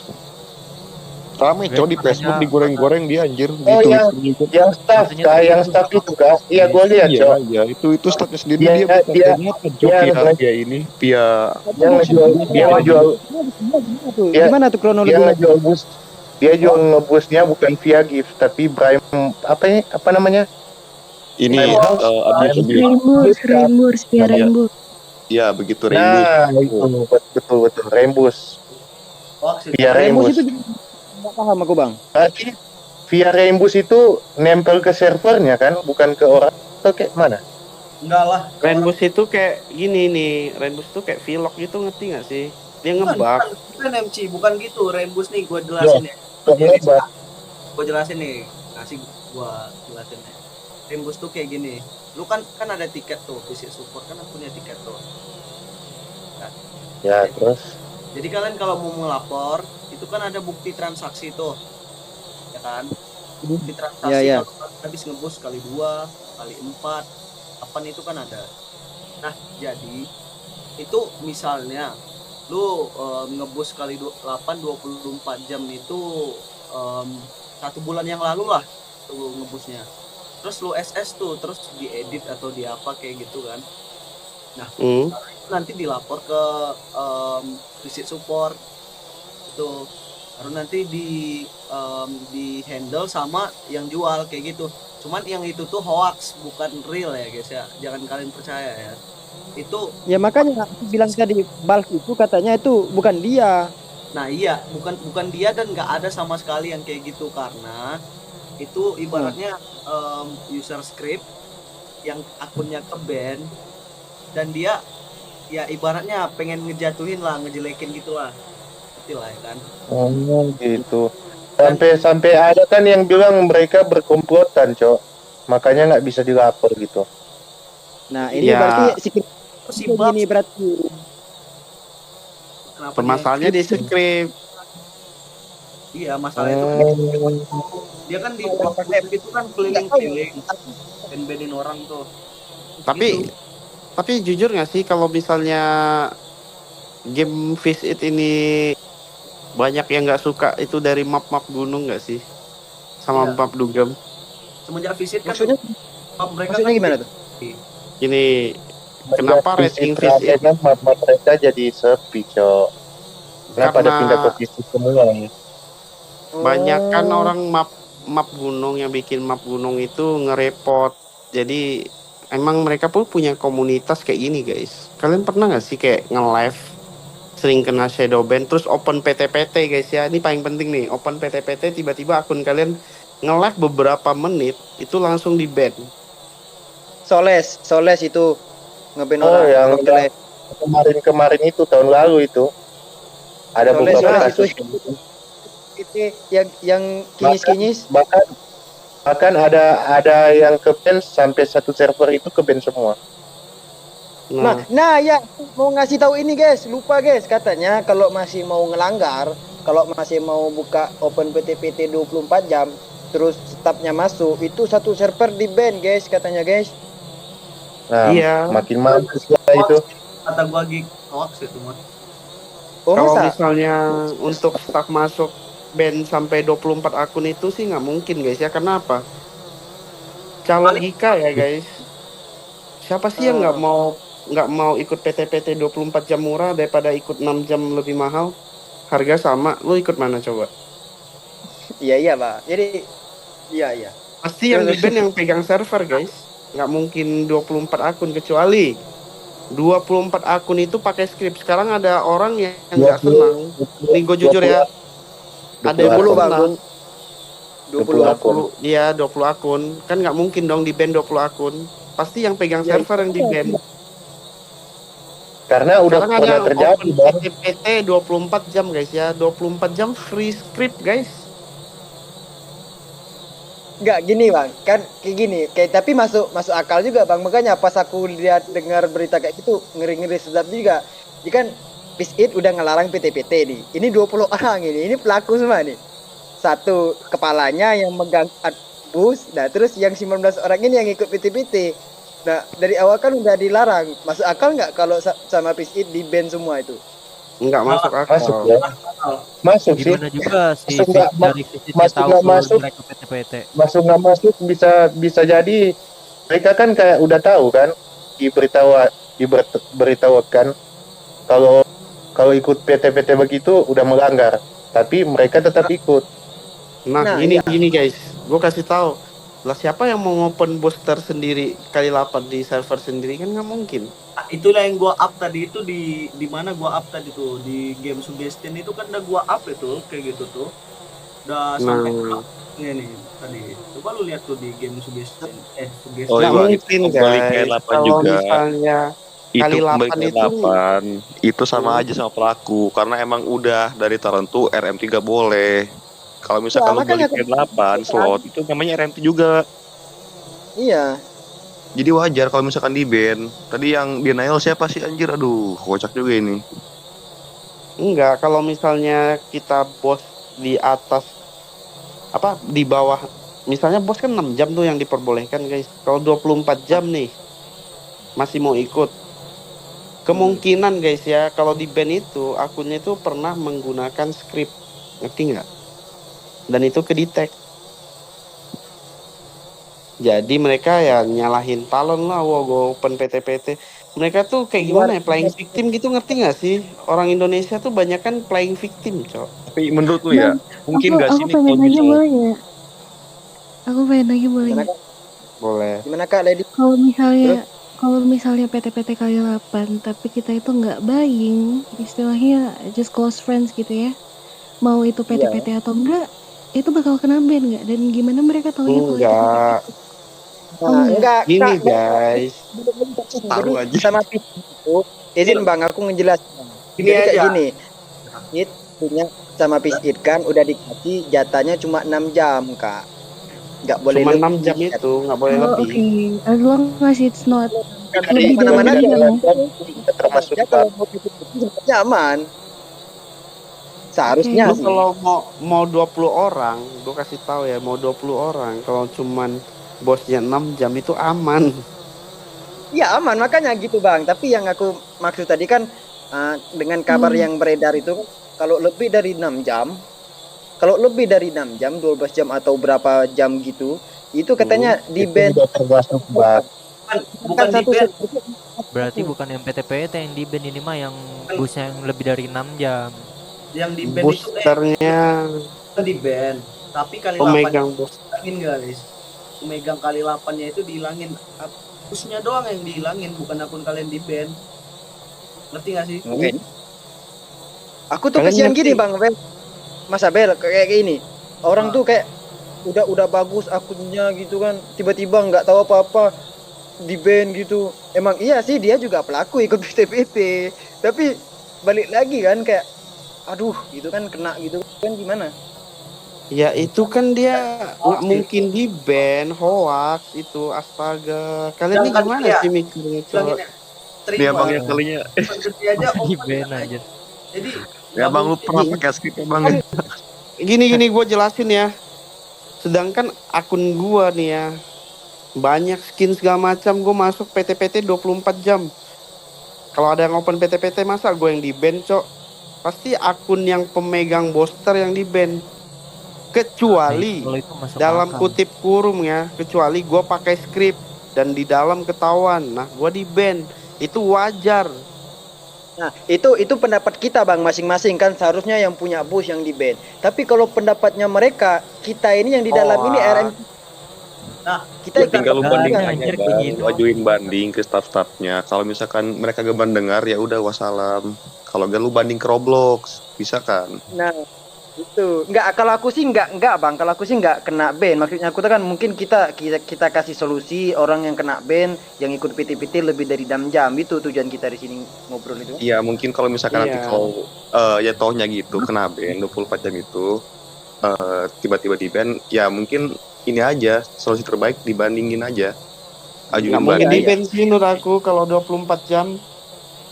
Rame
Guys,
cowok di Facebook
katanya
digoreng-goreng dia anjir,
Oh, yang
ditulis juga.
yang staff
katanya
kah?
tadi
Yang
itu
staff
bakal
itu kah? Iya, gue lihat,
Iya,
Cok.
iya, itu staffnya sendiri
Dia
dia buka
dia
ternyata cowok
dia
via ini, via
dia ngejual dia ngejual dia
Gimana tuh
dia
kronologinya?
ngejual bus dia jual ngebusnya bukan via gift tapi Prime apa ya apa namanya
ini
Prime House
abuse abuse.
Reimburse, reimburse, via
Iya,
reimburse.
iya begitu Reimbush.
nah itu betul betul Rembus
Hoax itu.
via
Rembus itu
Rembus
nggak paham aku bang.
berarti via Rembus itu nempel ke servernya kan bukan ke orang atau kayak mana
Enggak lah.
Rainbow itu kayak gini nih, Rainbow itu kayak vlog gitu, ngerti nggak sih? Dia
Bukan,
ngebug.
bukan MC, bukan gitu. Rembus nih gue
loh
jelasin ya.
kok
Jadi
ngebug?
gue jelasin nih, kasih gue jelasin ya. Rembus tuh kayak gini. Lu kan ada tiket tuh, visit support kan punya tiket tuh. Nah,
Ya terus
jadi kalian kalau mau melapor, itu kan ada bukti transaksi tuh, ya kan? Bukti transaksi
Ya, ya.
kalau kalian habis ngebus kali 2, kali 4, 8 itu kan ada. Nah, jadi itu misalnya lu ngebus kali 8 24 jam itu 1 bulan yang lalu lah tuh ngebusnya. Terus lu SS tuh, terus diedit atau di apa kayak gitu kan. Nah, nanti dilapor ke visit support itu, baru nanti di handle sama yang jual kayak gitu. Cuman yang itu tuh hoax, bukan real ya guys ya, jangan kalian percaya ya. Itu
Ya makanya aku bilang tadi Balk itu katanya itu bukan dia.
nah iya, bukan dia dan nggak ada sama sekali yang kayak gitu, karena itu ibaratnya user script yang akunnya ke ban dan dia ya ibaratnya pengen ngejatuhin lah, ngejelekin gitu lah, itulah ya kan.
oh gitu sampai ada kan yang bilang mereka berkomplotan cok makanya nggak bisa dilapor gitu
Nah ini
Ya,
berarti
Si
ini berarti
kenapa
permasalahannya di script.
iya masalah itu kan dia kan di itu kan keliling-keliling ben-benin orang tuh.
Tapi
Gitu.
tapi jujur nggak sih kalau misalnya game Visit ini banyak yang nggak suka itu dari map-map gunung nggak sih? Sama
Iya.
map dugem.
Semenjak visit kan
maksudnya
mereka
maksudnya
kan
gimana tuh?
Ini kenapa rating Visit?
kan map mereka jadi sepi cok kenapa pada pindah ke
Karena
visit semua ya
banyak kan
Oh.
orang map gunung yang bikin map gunung itu ngerepot. Jadi emang mereka pun punya komunitas kayak gini guys. Kalian pernah nggak sih kayak nge-live sering kena shadow ban terus open PT-PT guys ya? Ini paling penting nih, open PT-PT tiba-tiba akun kalian nge-live beberapa menit itu langsung di ban.
Soles itu ngeban
oh
orang
yang
waktu live.
kemarin itu tahun lalu itu ada
Soles
beberapa
itu
kasus
yang kinyis-kinyis.
bahkan ada yang ke ban sampai satu server itu ke ban semua
Nah ya mau ngasih tahu ini guys, lupa guys, katanya kalau masih mau ngelanggar, kalau masih mau buka open PT-PT 24 jam terus staffnya masuk, itu satu server di ban guys katanya guys.
nah
Iya.
makin mampus lah itu
kata gua gig hoax itu mah.
Oh
Kalau
masa?
misalnya untuk staff masuk band sampai 24 akun itu sih nggak mungkin guys ya. Kenapa? Calon Gika ya guys. Siapa sih yang nggak mau ikut PT-PT 24 jam murah daripada ikut 6 jam lebih mahal? Harga sama, lu ikut mana coba?
Iya Pak. Jadi iya.
Pasti yang di band yang pegang server guys. Nggak mungkin 24 akun kecuali 24 akun itu pakai script. Sekarang ada orang yang nggak senang. Nih gue jujur ya. Ada yang
20
nggak senang.
20 akun.
Iya 20 akun. Kan nggak mungkin dong di ban 20 akun. Pasti yang pegang server yang di ban.
Karena udah
Sekarang ada
pernah
yang
terjadi,
open
Bang.
PTPT 24 jam guys ya. 24 jam free script guys.
Enggak gini bang, kan kayak gini, kayak tapi masuk akal juga bang. Makanya pas aku lihat dengar berita kayak gitu ngeri sedap juga. Jadi kan Peace udah ngelarang PT-PT nih. Ini 20 orang ini pelaku semua nih. Satu kepalanya yang megang bus, nah terus yang 19 orang ini yang ikut PT-PT. Nah dari awal kan udah dilarang. Masuk akal nggak kalau sama Peace di ban semua itu?
Enggak masuk akal.
Masuk ya. Masuk sih.
Gimana juga si
Masuk nggak
dari Visit
masuk
tahu
nggak
kalau
masuk
mereka PT-PT.
masuk nggak masuk bisa jadi mereka kan kayak udah tahu kan diberitahukan kalau ikut PT-PT begitu udah melanggar, tapi mereka tetap ikut.
Nah,
iya.
gini guys, gue kasih tahu. Lah siapa yang mau open booster sendiri kali 8 di server sendiri kan nggak mungkin.
Nah, itulah yang gua up tadi itu di mana gua up tadi tuh di game suggestion itu kan udah gua up itu kayak gitu tuh. Udah sampai ini tadi. Coba lu lihat tuh di game suggestion. Suggestion.
Oh,
Nggak
iya,
mungkin
kembali ke
guys.
8
Kalau
juga.
misalnya
Itu
kali
kembali
8
ke
itu
8 itu sama aja sama pelaku karena emang udah dari tertentu RMT gak boleh. Kalau misalkan lu
makanya
balik ke 8 slot itu namanya RMT juga.
Iya.
Jadi wajar kalau misalkan di ban. Tadi yang denial siapa sih anjir? Aduh, kocak juga ini.
enggak, kalau misalnya kita bos di atas apa di bawah misalnya bos kan 6 jam tuh yang diperbolehkan guys. Kalau 24 jam nih masih mau ikut. Kemungkinan guys ya kalau di ban itu akunnya itu pernah menggunakan script. Ngerti nggak? Dan itu kedetek. Jadi mereka ya nyalahin talon lah, wah gue open PT-PT. Mereka tuh kayak gimana ya, playing victim gitu, ngerti nggak sih? Orang Indonesia tuh banyak kan playing victim, cok.
Tapi menurut lu ya, mungkin gak sih
Aku
nih
pengen
kalau
nanya
misalnya
boleh nggak? Aku pengen nanya boleh nggak?
Boleh.
Gimana Kak Lady?
Kalau misalnya PT-PT kali 8 tapi kita itu nggak buying, istilahnya just close friends gitu ya. Mau itu PT-PT atau enggak, itu bakal kena ban nggak? Dan gimana mereka taunya kalau itu
Enggak.
Nah, enggak
Gini
Kak,
guys.
Jadi sama Peace itu izin bang aku ngejelasin.
Gini
Jadi kayak
aja.
gini. It punya sama Peace kan udah dikasih jatahnya cuma 6 jam Kak. Nggak boleh
Cuma
lebih.
6 jam itu, nggak boleh
Oh,
lebih.
oke. As long as it's not
Dari
lebih dari
mana-mana
6 jam ya.
termasuk
Ya, kalau mau sebenarnya aman. Seharusnya
Lu
sih.
kalau mau 20 orang, gue kasih tahu ya, mau 20 orang, kalau cuman bosnya 6 jam itu aman.
Iya aman makanya gitu bang. Tapi yang aku maksud tadi kan dengan kabar yang beredar itu kalau lebih dari 6 jam, kalau lebih dari 6 jam, 12 jam atau berapa jam gitu, itu katanya di ban.
Termasuk bang.
Bukan di ban.
Berarti bukan yang PT-PT yang di ban ini mah yang busnya yang lebih dari 6 jam.
Yang di ban itu
Boosternya
di ban. Tapi kali 8
pemegang booster.
dihilangin guys. Pemegang kali 8-nya itu dihilangin. Busnya doang yang dihilangin, bukan akun kalian di ban. Ngerti gak sih?
Aku tuh
Kalian
kesian
ngerti?
gini bang, Mas Abel kayak gini. Orang tuh kayak udah bagus akunnya gitu kan, tiba-tiba nggak tahu apa-apa di ban gitu. Emang iya sih dia juga pelaku ikut PT-PT, tapi balik lagi kan kayak, aduh gitu kan kena gitu kan gimana?
Ya itu kan dia nggak mungkin di ban, hoax itu, astaga. Kalian ini
Jangan
gimana
dia.
sih mikirnya,
Bilangin
cok?
ya,
Dia
terima.
abang yang kalinya.
Seperti aja
Di
open
ban
aja.
aja.
Jadi
Ya bang lu pernah pakai script ya bang?
Gini gue jelasin ya. Sedangkan akun gua nih ya, banyak skin segala macam, gue masuk PT-PT 24 jam. Kalau ada yang open PT-PT masa gue yang di ban, cok? Pasti akun yang pemegang booster yang di ban. Kecuali
Kalau itu masuk
dalam
akal.
kutip kurung ya, kecuali gue pakai script dan di dalam ketahuan, nah gue di ban. Itu wajar.
Nah itu pendapat kita bang masing-masing kan seharusnya yang punya bus yang di ban. Tapi kalau pendapatnya mereka, kita ini yang di dalam ini RM.
Nah
kita
Tinggal lu banding aja
anjir,
bang,
kayak
lu
gitu.
ajuin banding ke staff-staffnya. Kalau misalkan mereka gak mendengar ya udah wassalam. Kalau gak lu banding ke Roblox, bisa kan?
Nah Itu enggak, kalau aku sih enggak bang, kalau aku sih enggak kena ban. Maksudnya aku tuh kan mungkin kita kasih solusi orang yang kena ban yang ikut PT-PT lebih dari 6 jam, itu tujuan kita di sini ngobrol itu.
Iya, mungkin kalau misalkan nanti
Iya.
kalau ya tohnya gitu kena ban 24 jam itu tiba-tiba di ban, ya mungkin ini aja solusi terbaik dibandingin aja. Ajuin
Nggak mungkin
banding.
di ban sih menurut aku kalau 24 jam.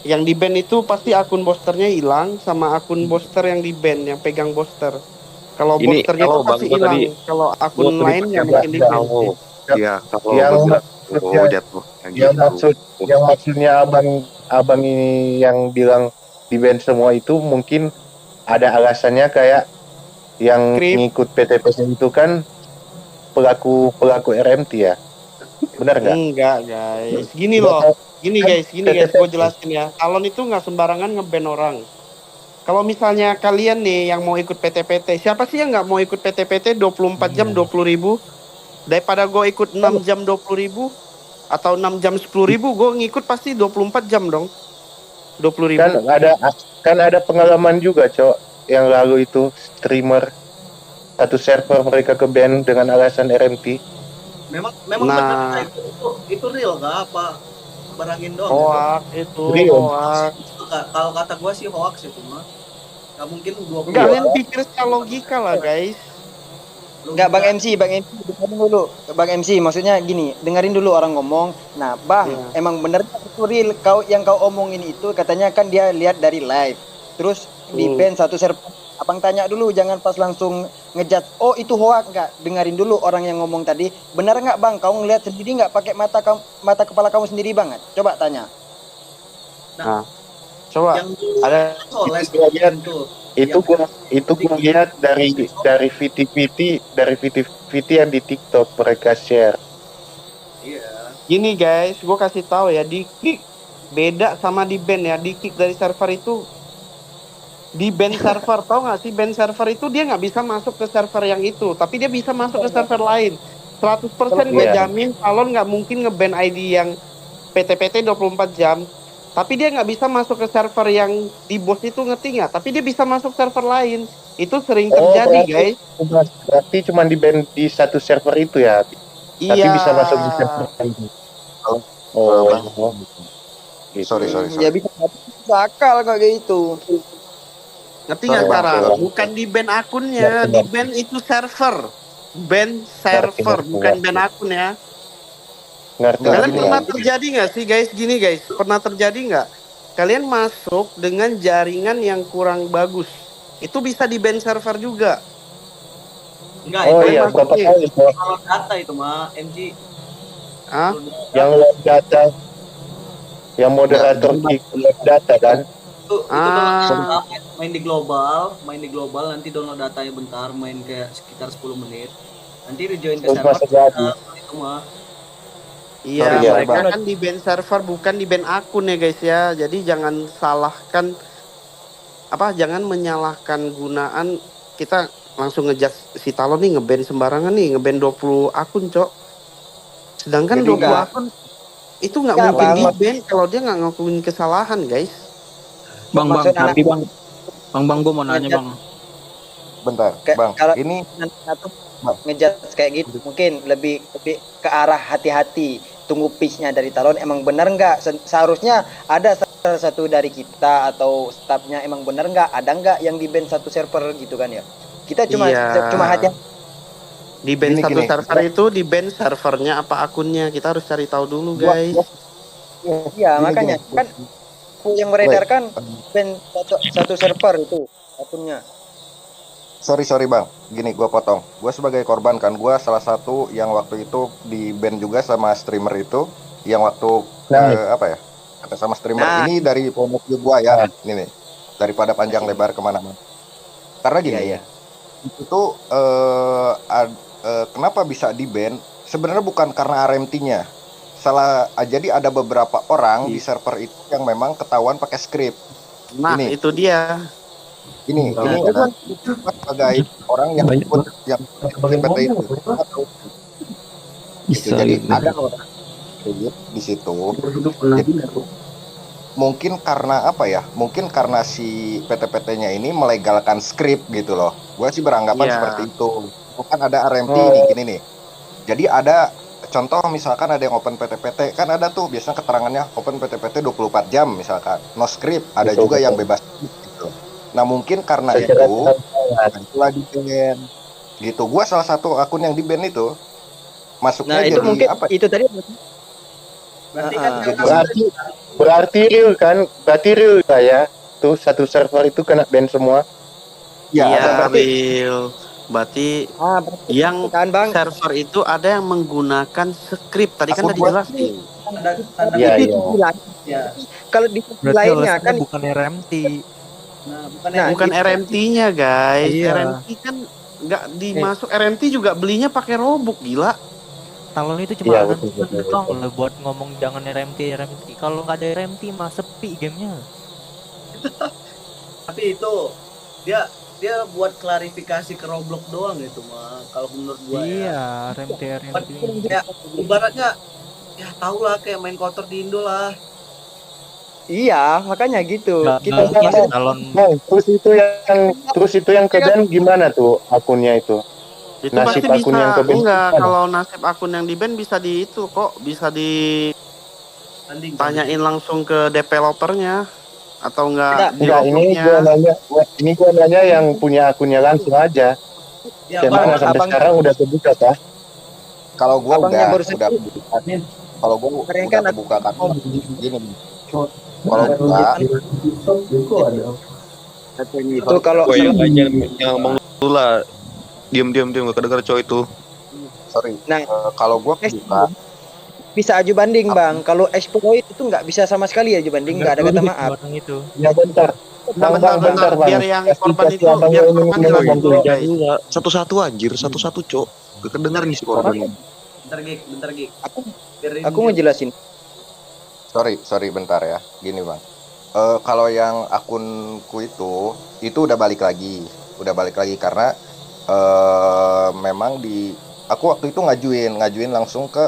Yang di ban itu pasti akun boosternya hilang sama akun booster yang di ban yang pegang booster. Kalau
Ini
boosternya
kalau
itu pasti
Bang, gua
hilang.
tadi
Kalau
gua
akun
tadi
lain
pakai
nggak mungkin di ban
jauh.
sih.
Iya, kalau
yang
beberapa
maksudnya
jatuhnya
yang
gitu.
maksudnya abang ini yang bilang di band semua itu mungkin ada alasannya, kayak yang
Skrip.
ngikut PTPS itu kan pelaku RMT ya, benar nggak?
Enggak guys. Gini
Nggak
loh.
tahu
Gini
kan
guys, gue
PTPS.
jelasin ya. Talon itu nggak sembarangan ngeban orang. Kalau misalnya kalian nih yang mau ikut PT-PT, siapa sih yang nggak mau ikut PT-PT 24 jam 20.000? Daripada gue ikut 6 jam 20.000 atau 6 jam 10.000, gue ngikut pasti 24 jam dong. 20.000.
Kan ada pengalaman juga, Cok, yang lalu itu streamer satu server mereka ke ban dengan alasan RMT.
Memang
Nah.
benar itu real nggak apa barangin doang
Hoax itu,
Real.
hoax.
Kalau kata gua sih hoax itu mah nggak mungkin 20
Kalian pikir secara logika lah guys.
Enggak, Bang MC, dengerin dulu. Bang MC, maksudnya gini, dengerin dulu orang ngomong. Nah, Bang,
Iya.
emang bener itu real yang kau omongin itu katanya kan dia lihat dari live. Terus di ban satu server. Abang tanya dulu, jangan pas langsung ngejat. Oh, itu hoax enggak? Dengerin dulu orang yang ngomong tadi. Benar enggak, Bang? Kau ngelihat sendiri enggak pakai mata kepala kamu sendiri, Bang? Coba tanya.
Nah, coba
yang
ada
itu gua lihat dari VT yang di TikTok mereka share.
Iya.
Gini guys, gue kasih tahu ya, di kick beda sama di ban ya. Di kick dari server itu, di ban server, tau nggak sih ban server itu dia nggak bisa masuk ke server yang itu, tapi dia bisa masuk ke server lain. 100% gue
Iya.
jamin Talon nggak mungkin ngeban ID yang PT-PT 24 jam, tapi dia nggak bisa masuk ke server yang di bos itu, ngerti nggak? Tapi dia bisa masuk server lain. Itu sering terjadi guys.
Berarti cuma di ban di satu server itu ya. Tapi
Iya.
bisa masuk di server lain.
Bang.
Gitu.
Sorry.
Ya bisa akal kayak gitu.
Ngerti nggak sekarang? Bukan di ban akunnya, di ban itu server. Ban server, bukan ban akun ya. Kalian pernah terjadi nggak sih guys? Gini guys, pernah terjadi nggak? Kalian masuk dengan jaringan yang kurang bagus, itu bisa di ban server juga.
Enggak,
Oh
itu
iya, berapa kali itu?
kalau data itu mah MG.
Hah?
Yang load data, yang moderator kick load data kan?
Itu download main di global, nanti download datanya bentar, main kayak sekitar 10 menit. Nanti rejoin ke server itu mah.
Iya, mereka kan di ban server bukan di ban akun ya guys ya. Jadi jangan salahkan jangan menyalahkan gunaan kita langsung ngejat si Talon nih ngeban sembarangan nih, ngeban 20 akun, Cok. Sedangkan 20 akun itu nggak mungkin di ban kalau dia nggak ngakuin kesalahan, guys.
Bang, tapi Bang, gue mau nanya Bang.
Bentar, Bang. Ini
ngejat kayak gitu mungkin lebih ke arah hati-hati, tunggu pitch-nya dari Talon emang benar nggak, seharusnya ada salah satu dari kita atau staffnya emang benar nggak, ada nggak yang di ban satu server gitu kan ya, kita cuma hati
di ban satu server itu di ban servernya apa akunnya, kita harus cari tahu dulu guys.
Iya makanya kan yang beredar kan ban satu server itu akunnya.
Sorry Bang, gini gue potong. Gue sebagai korban kan, gue salah satu yang waktu itu di ban juga sama streamer itu, yang waktu kata sama streamer ini dari point of view gue ya, ini nih, daripada panjang lebar kemana-mana. Karena gini, itu kenapa bisa di ban? Sebenarnya bukan karena RMT-nya. Jadi ada beberapa orang di server itu yang memang ketahuan pakai script.
Nah, itu dia.
Ini kan sebagai orang yang ikut yang PT itu jadi ada orang di situ. Jadi, mungkin karena mungkin karena si PT-PT-nya ini melegalkan skrip gitu loh. Gua sih beranggapan
Iya.
seperti itu. Bukan ada RMT
Oh.
nih, gini nih. Jadi ada contoh misalkan ada yang open PTPT, kan ada tuh biasanya keterangannya open PTPT 24 jam misalkan. No script, ada
Betul,
juga yang
betul.
bebas gitu. Nah, mungkin karena
Secara
itu
transparan.
itulah di-ban. Gitu. Gua salah satu akun yang di-ban itu. Masuknya
Nah, itu
jadi
mungkin
apa?
itu tadi
Berarti kan
Berarti real kan? Berarti real lah ya. Tuh satu server itu kena ban semua.
Ya,
Iya,
ada berarti
real. Berarti
berarti
yang
kan, Bang.
server itu ada yang menggunakan script. Tadi kan
Akun
udah
gua
dijelasin.
tanda
Iya,
itu
iya.
sisi lain.
ya.
Kalau di sisi
Berarti
lainnya
alasannya
kan
bukan RMT.
Nah, bukan
Nah,
Bukan
itu-
RMT-nya, guys.
Iya.
RMT kan nggak dimasuk. RMT juga belinya pakai robuk, gila.
Talon itu cuma
Iya,
alasan
betul, betul,
doang
betul.
loh buat ngomong jangan RMT. Kalau nggak ada RMT mah sepi gamenya.
Tapi itu dia buat klarifikasi ke Roblox doang itu mah kalau menurut gua ya.
Iya, RMT.
Ya ibaratnya ya tau lah kayak main kotor di Indo lah.
iya, makanya gitu. Kita
Bang, terus itu yang keban gimana tuh akunnya itu?
Itu
Nasib
pasti
akun yang
bisa.
keban
Enggak,
gimana?
kalau nasib akun yang di-ban bisa di itu kok. Bisa ditanyain langsung ke developernya. Atau enggak di
Enggak, ini gua nanya yang punya akunnya langsung aja.
Ya,
Gimana sampai sekarang udah kebuka kah?
Kalau gua
Abangnya
udah
baru
kebuka. Kalau gua
Kemarin
udah
kan
kebuka kan gini. Kalau gua
itu kalau
Woi, yang ngomong dulu lah. Diam gak kedengar cowok itu.
sorry.
Nah,
Kalau gua kebuka
bisa aju banding, Bang. Kalau exploit itu nggak bisa sama sekali aju banding, nggak ada kata maaf.
Itu.
Ya bentar.
Bentar, biar yang korban itu, biar korban jelasin dulu, guys.
Satu-satu anjir, satu-satu cok. Gak kedengar nih si korban.
Bentar gig.
Aku mau jelasin.
sorry bentar ya. Gini, Bang. Kalau yang akunku itu udah balik lagi. Karena memang aku waktu itu ngajuin langsung ke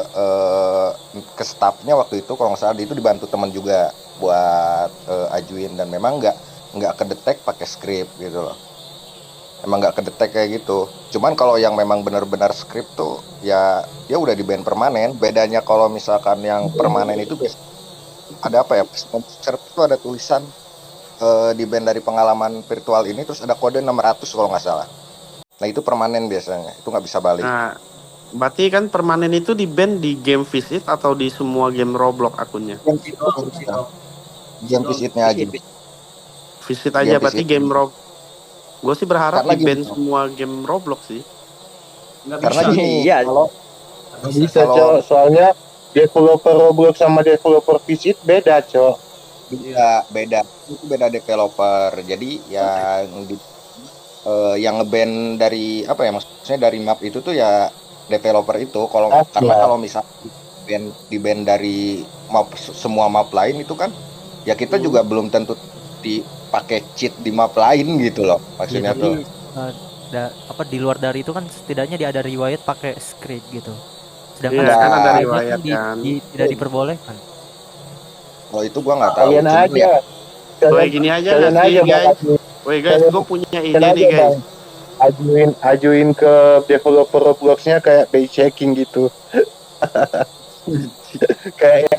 staffnya waktu itu, kalau nggak salah itu dibantu teman juga buat ajuin, dan memang nggak kedetek pakai script gitu loh. Emang nggak kedetek kayak gitu. Cuman kalau yang memang benar-benar script tuh ya udah di ban permanen. Bedanya kalau misalkan yang permanen itu ada apa ya? Server itu ada tulisan di ban dari pengalaman virtual ini, terus ada kode 600 kalau nggak salah. Nah itu permanen biasanya, itu nggak bisa balik.
Nah, berarti kan permanen itu di-ban di game visit atau di semua game Roblox akunnya?
Game visitnya aja.
Visit aja,
Game
berarti
visit.
game Roblox. Gue sih berharap
Karena
di-ban
gini.
semua game Roblox sih.
Karena gini,
Iya.
kalau
Bisa cok, soalnya developer Roblox sama developer Visit beda cok.
beda itu beda developer. Jadi yang ngeban dari apa ya, maksudnya dari map itu tuh ya developer itu. Karena kalau misal di-ban dari semua map lain itu kan ya kita juga belum tentu dipakai cheat di map lain gitu loh maksudnya tuh.
Di luar dari itu kan setidaknya dia ada riwayat pakai script gitu. Sedangkan
Iya, kan ada
sekarang
riwayat
kan
kan.
tidak diperbolehkan.
Kalau itu gua nggak tahu.
Kalian
Cuman
aja.
Woi, gini aja
Kalian
nggak sih,
aja
guys?
Bang.
Woi, guys, gue punya ide
Kalian
nih,
aja,
guys.
Bang. Ajuin ke developer Robloxnya kayak pay checking gitu. kayak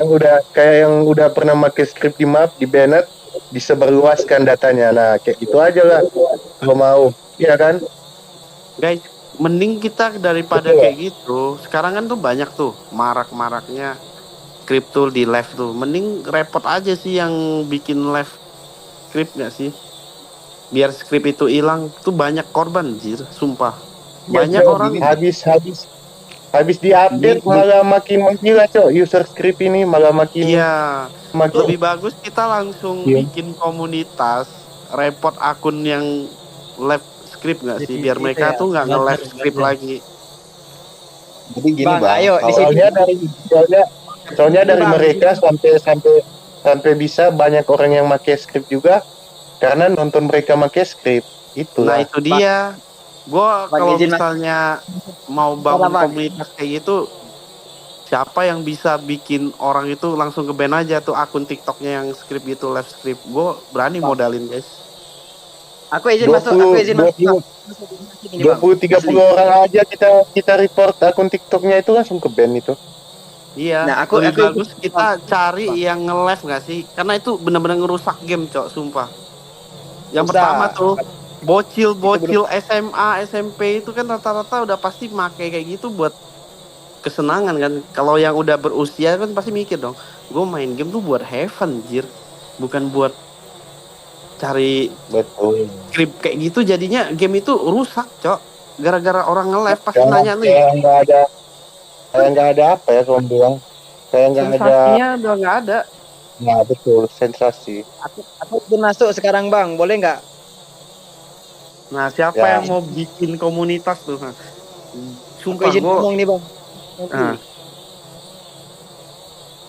yang udah pernah pakai script di map di Bennett disebarluaskan datanya. Nah, kayak gitu aja lah. Kalau mau, iya kan?
Guys, mending kita daripada
Betul.
kayak gitu. Sekarang kan tuh banyak tuh marak-maraknya script tool di live tuh. Mending repot aja sih yang bikin live script nggak sih? Biar script itu hilang tuh banyak korban, jir, sumpah. Banyak orang
habis diupdate malah makin gila cok, user script ini malah makin
lebih bagus kita langsung bikin komunitas, repot akun yang live script nggak sih, biar mereka tuh nggak nge-live script lagi.
Jadi gini
Bang,
Bang,
ayo,
kalau-
soalnya dari mereka sampai bisa banyak orang yang pakai script juga karena nonton mereka pakai script itu.
Nah itu dia. Gue kalau
izin, Mas.
misalnya mau bangun
Bang.
komunitas kayak gitu, siapa yang bisa bikin orang itu langsung ke ban aja tuh akun TikToknya yang script gitu, live script. Gue berani modalin, guys.
Aku izin masuk, aku izin masuk. Ini, Bang.
20-30 orang aja kita report akun TikToknya itu langsung ke ban itu.
Iya,
Nah, aku
lebih
izin
bagus kita cari yang nge-live nggak sih? Karena itu benar-benar ngerusak game, Cok, sumpah. Yang
Rusak.
pertama tuh bocil SMA, SMP itu kan rata-rata udah pasti make kayak gitu buat kesenangan kan. Kalau yang udah berusia kan pasti mikir dong, gue main game tuh buat have fun, jir, bukan buat cari
Betul.
script kayak gitu. Jadinya game itu rusak, Cok, gara-gara orang nge-live pasti
Kayak
nanya nih,
nggak ada apa ya kalau bilang, kayak nggak ada.
sensasinya udah nggak ada.
Nah betul, sensasi.
Aku izin masuk sekarang, Bang. Boleh nggak?
Nah, siapa
Ya.
yang mau bikin komunitas tuh? Nah,
Aku
sumpah
izin
gue
ngomong nih, Bang.
Nah.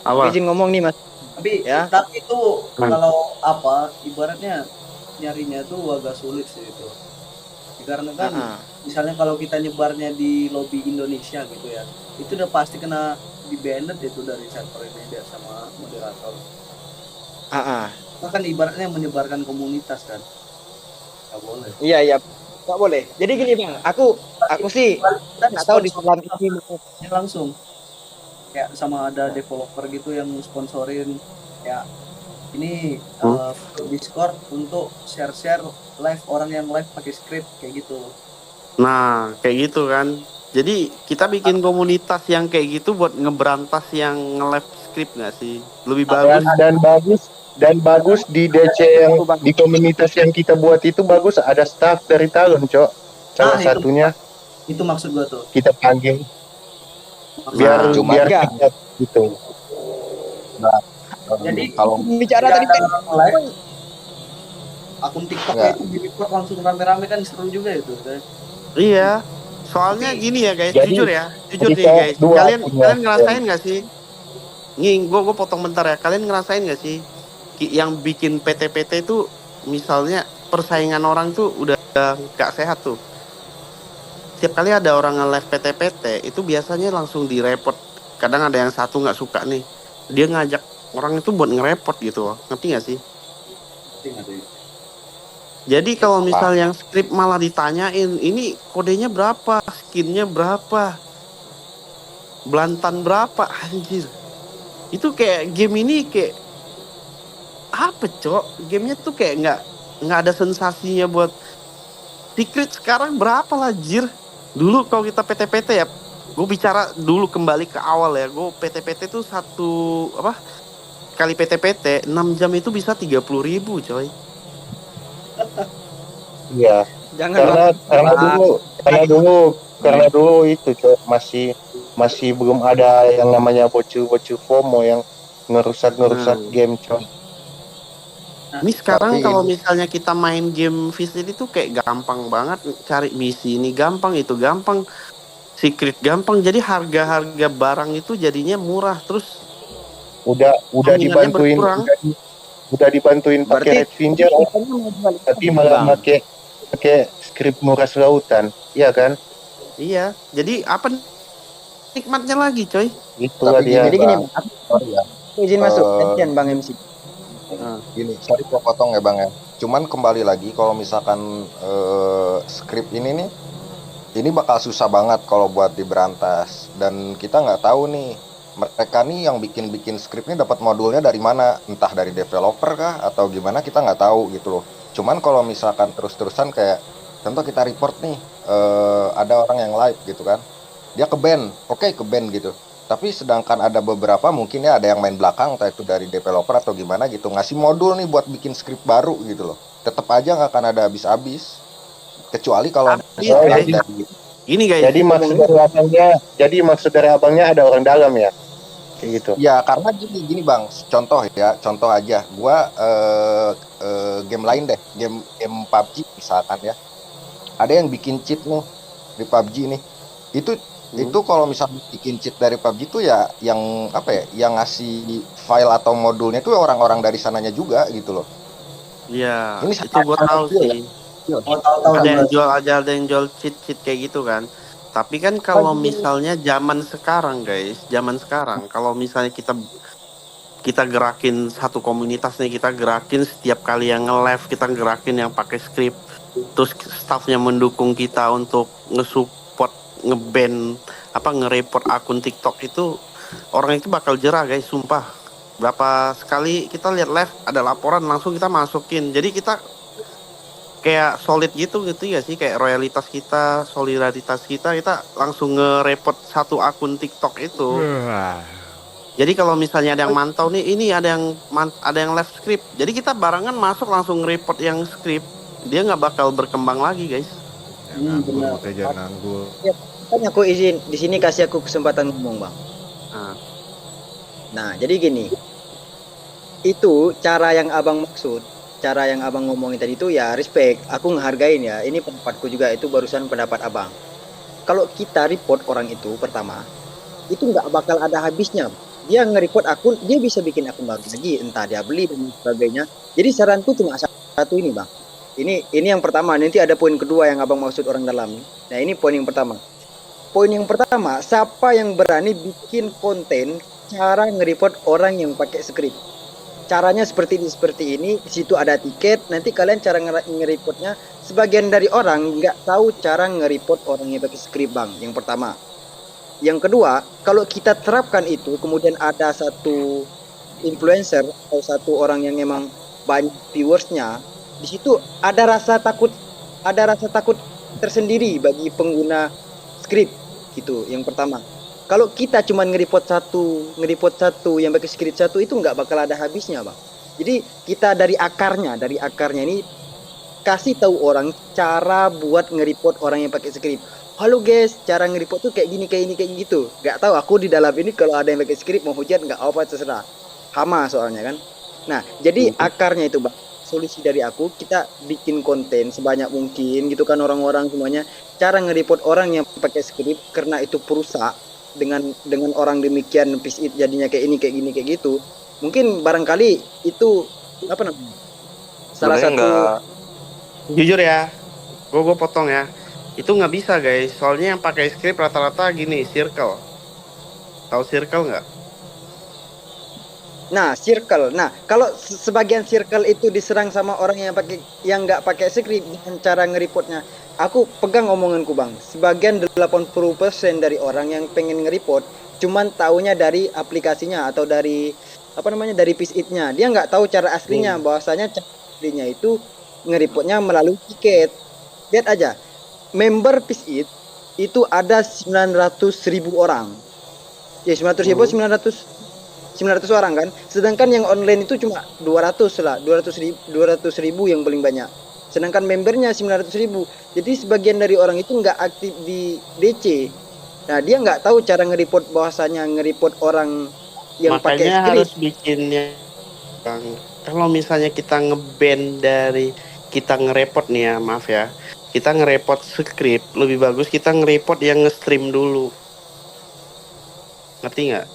Aku
Apa?
izin ngomong nih, Mas.
Tapi itu kalau apa ibaratnya nyarinya tuh agak sulit sih itu. Karena kan misalnya kalau kita nyebarnya di lobby Indonesia gitu ya, itu udah pasti kena di banned itu dari server media sama moderator. Itu kan ibaratnya menyebarkan komunitas kan. Nggak boleh.
Iya, nggak boleh. Jadi gini, Bang. Aku sih nggak tahu di dalam ini
langsung kayak sama ada developer gitu yang sponsorin ya ini Discord untuk share live orang yang live pakai script kayak gitu.
Nah, kayak gitu kan. Jadi kita bikin komunitas yang kayak gitu buat ngeberantas yang nge-live script nggak sih? Lebih bagus.
Dan bagus di DC yang di komunitas yang kita buat itu bagus ada staff dari Talon, Cok. Salah satunya.
Itu maksud gua tuh.
Kita panggil biar kita gitu.
Nah,
jadi
kalau
bicara tadi
live akun TikTok itu di report langsung rame-rame kan seru juga itu kan.
Iya. Soalnya gini ya guys,
Jadi,
jujur nih guys. Kalian ngerasain nggak sih? Nih, gue potong bentar ya. Kalian ngerasain nggak sih yang bikin PT-PT itu misalnya persaingan orang tuh udah gak sehat tuh. Setiap kali ada orang nge-live PT-PT itu biasanya langsung direport. Kadang ada yang satu nggak suka nih, dia ngajak orang itu buat nge-report gitu loh. Ngerti nggak sih? Jadi kalau misal yang skrip malah ditanyain, ini kodenya berapa, skinnya berapa, belantan berapa, anjir. Itu kayak game ini kayak apa, Cok? Gamenya tuh kayak nggak ada sensasinya buat secret. Sekarang berapa lah, jir? Dulu kalau kita PT-PT ya, gue bicara dulu kembali ke awal ya, gue PT-PT tuh kali PT-PT 6 jam itu bisa 30.000, coy.
Iya. Karena dulu itu, Cok, masih belum ada yang namanya bocil FOMO yang ngerusak game, Cok.
Ini sekarang kalau misalnya kita main game Visit itu kayak gampang banget, cari misi ini gampang, itu gampang, secret gampang, jadi harga barang itu jadinya murah, terus
udah dibantuin pakai Red Finger, tapi malah pakai skrip murah selautan, iya kan?
Iya, jadi apa nikmatnya lagi, coy?
Itulah
dia.
Jadi gini, aku izin masuk, Bang MC.
Gini, sorry gua potong ya Bang ya. Cuman kembali lagi kalau misalkan skrip ini nih, ini bakal susah banget kalau buat diberantas. Dan kita nggak tahu nih, mereka nih yang bikin skripnya dapat modulnya dari mana, entah dari developer kah atau gimana, kita nggak tahu gitu loh. Cuman kalau misalkan terus-terusan kayak contoh kita report nih, ada orang yang live gitu kan, dia ke ban gitu. Tapi sedangkan ada beberapa mungkin ya ada yang main belakang, entah itu dari developer atau gimana gitu, ngasih modul nih buat bikin skrip baru gitu loh. Tetap aja nggak akan ada habis-habis. Kecuali kalau
ini guys.
Jadi maksud dari abangnya ada orang dalam ya? Kayak gitu.
Ya karena gini Bang, contoh aja, gua game lain deh, game PUBG misalkan ya. Ada yang bikin cheat nih di PUBG nih. Itu kalau misalnya bikin cheat dari PUBG itu ya yang yang ngasih file atau modulnya itu orang-orang dari sananya juga gitu loh.
Iya,
ini
itu gue tahu sih. Ada yang jual cheat kayak gitu kan. Tapi kan kalau misalnya zaman sekarang kalau misalnya kita gerakin satu komunitas nih, kita gerakin setiap kali yang nge-live, kita gerakin yang pakai script, terus staffnya mendukung kita untuk nge-support, nge-ban, nge-report akun TikTok itu, orang itu bakal jerah guys, sumpah. Berapa sekali kita lihat live ada laporan langsung kita masukin. Jadi kita kayak solid gitu ya sih, kayak royalitas kita, solidaritas kita langsung nge-report satu akun TikTok itu. Jadi kalau misalnya ada yang mantau nih, ini ada yang live script. Jadi kita barengan masuk langsung nge-report yang script. Dia nggak bakal berkembang lagi guys.
Benar.
Jangan nganggur.
Ya, makanya aku izin di sini, kasih aku kesempatan ngomong bang. Nah jadi gini, itu cara yang abang maksud, cara yang abang ngomongin tadi itu ya respect, aku ngehargain ya. Ini pendapatku juga, itu barusan pendapat abang. Kalau kita report orang itu pertama, itu nggak bakal ada habisnya. Dia nge-report akun, dia bisa bikin akun baru lagi, entah dia beli dan sebagainya. Jadi saranku cuma satu ini bang. Ini yang pertama. Nanti ada poin kedua yang abang maksud orang dalam. Nah ini poin yang pertama. Poin yang pertama, siapa yang berani bikin konten cara nge-report orang yang pakai script? Caranya seperti ini. Di situ ada tiket. Nanti kalian cara nge-reportnya. Sebagian dari orang nggak tahu cara nge-report orang yang pakai script bang. Yang pertama. Yang kedua, kalau kita terapkan itu, kemudian ada satu influencer atau satu orang yang memang banyak viewersnya, di situ ada rasa takut tersendiri bagi pengguna script gitu. Yang pertama, kalau kita cuma nge-report satu yang pakai script satu, itu nggak bakal ada habisnya bang. Jadi kita dari akarnya ini kasih tahu orang cara buat nge-report orang yang pakai script. Halo guys, cara nge-report tuh kayak gini kayak gitu. Gak tahu aku di dalam ini kalau ada yang pakai script mau hujat nggak apa terserah. Hama soalnya kan. Nah, jadi akarnya itu bang. Solusi dari aku, kita bikin konten sebanyak mungkin gitu kan, orang-orang semuanya. Cara nge-report orang yang pakai script karena itu perusak dengan orang demikian piece it jadinya kayak ini kayak gini kayak gitu. Mungkin barangkali itu apa namanya? Salah satu
Jujur ya, gue potong ya. Itu nggak bisa guys, soalnya yang pakai script rata-rata gini, circle. Tahu circle nggak?
Nah, circle. Nah, kalau sebagian circle itu diserang sama orang yang nggak pakai script dengan cara nge-reportnya, aku pegang omonganku bang. Sebagian 80% dari orang yang pengen nge-report cuman taunya dari aplikasinya atau dari dari piece it-nya. Dia nggak tahu cara aslinya, bahwasanya cara aslinya itu nge-reportnya melalui tiket. Lihat aja. Member piece it itu ada 900.000 orang. Ya 900.000 900 orang kan. Sedangkan yang online itu cuma 200.000 yang paling banyak. Sedangkan membernya 900.000. Jadi sebagian dari orang itu nggak aktif di DC. Nah dia nggak tahu cara nge-report, bahwasanya nge-report orang yang pakai
Makanya
script.
harus bikinnya bang. Kalau misalnya kita nge-ban dari kita nge-report nih ya, maaf ya. Kita nge-report script, lebih bagus kita nge-report yang nge-stream dulu. Ngerti nggak?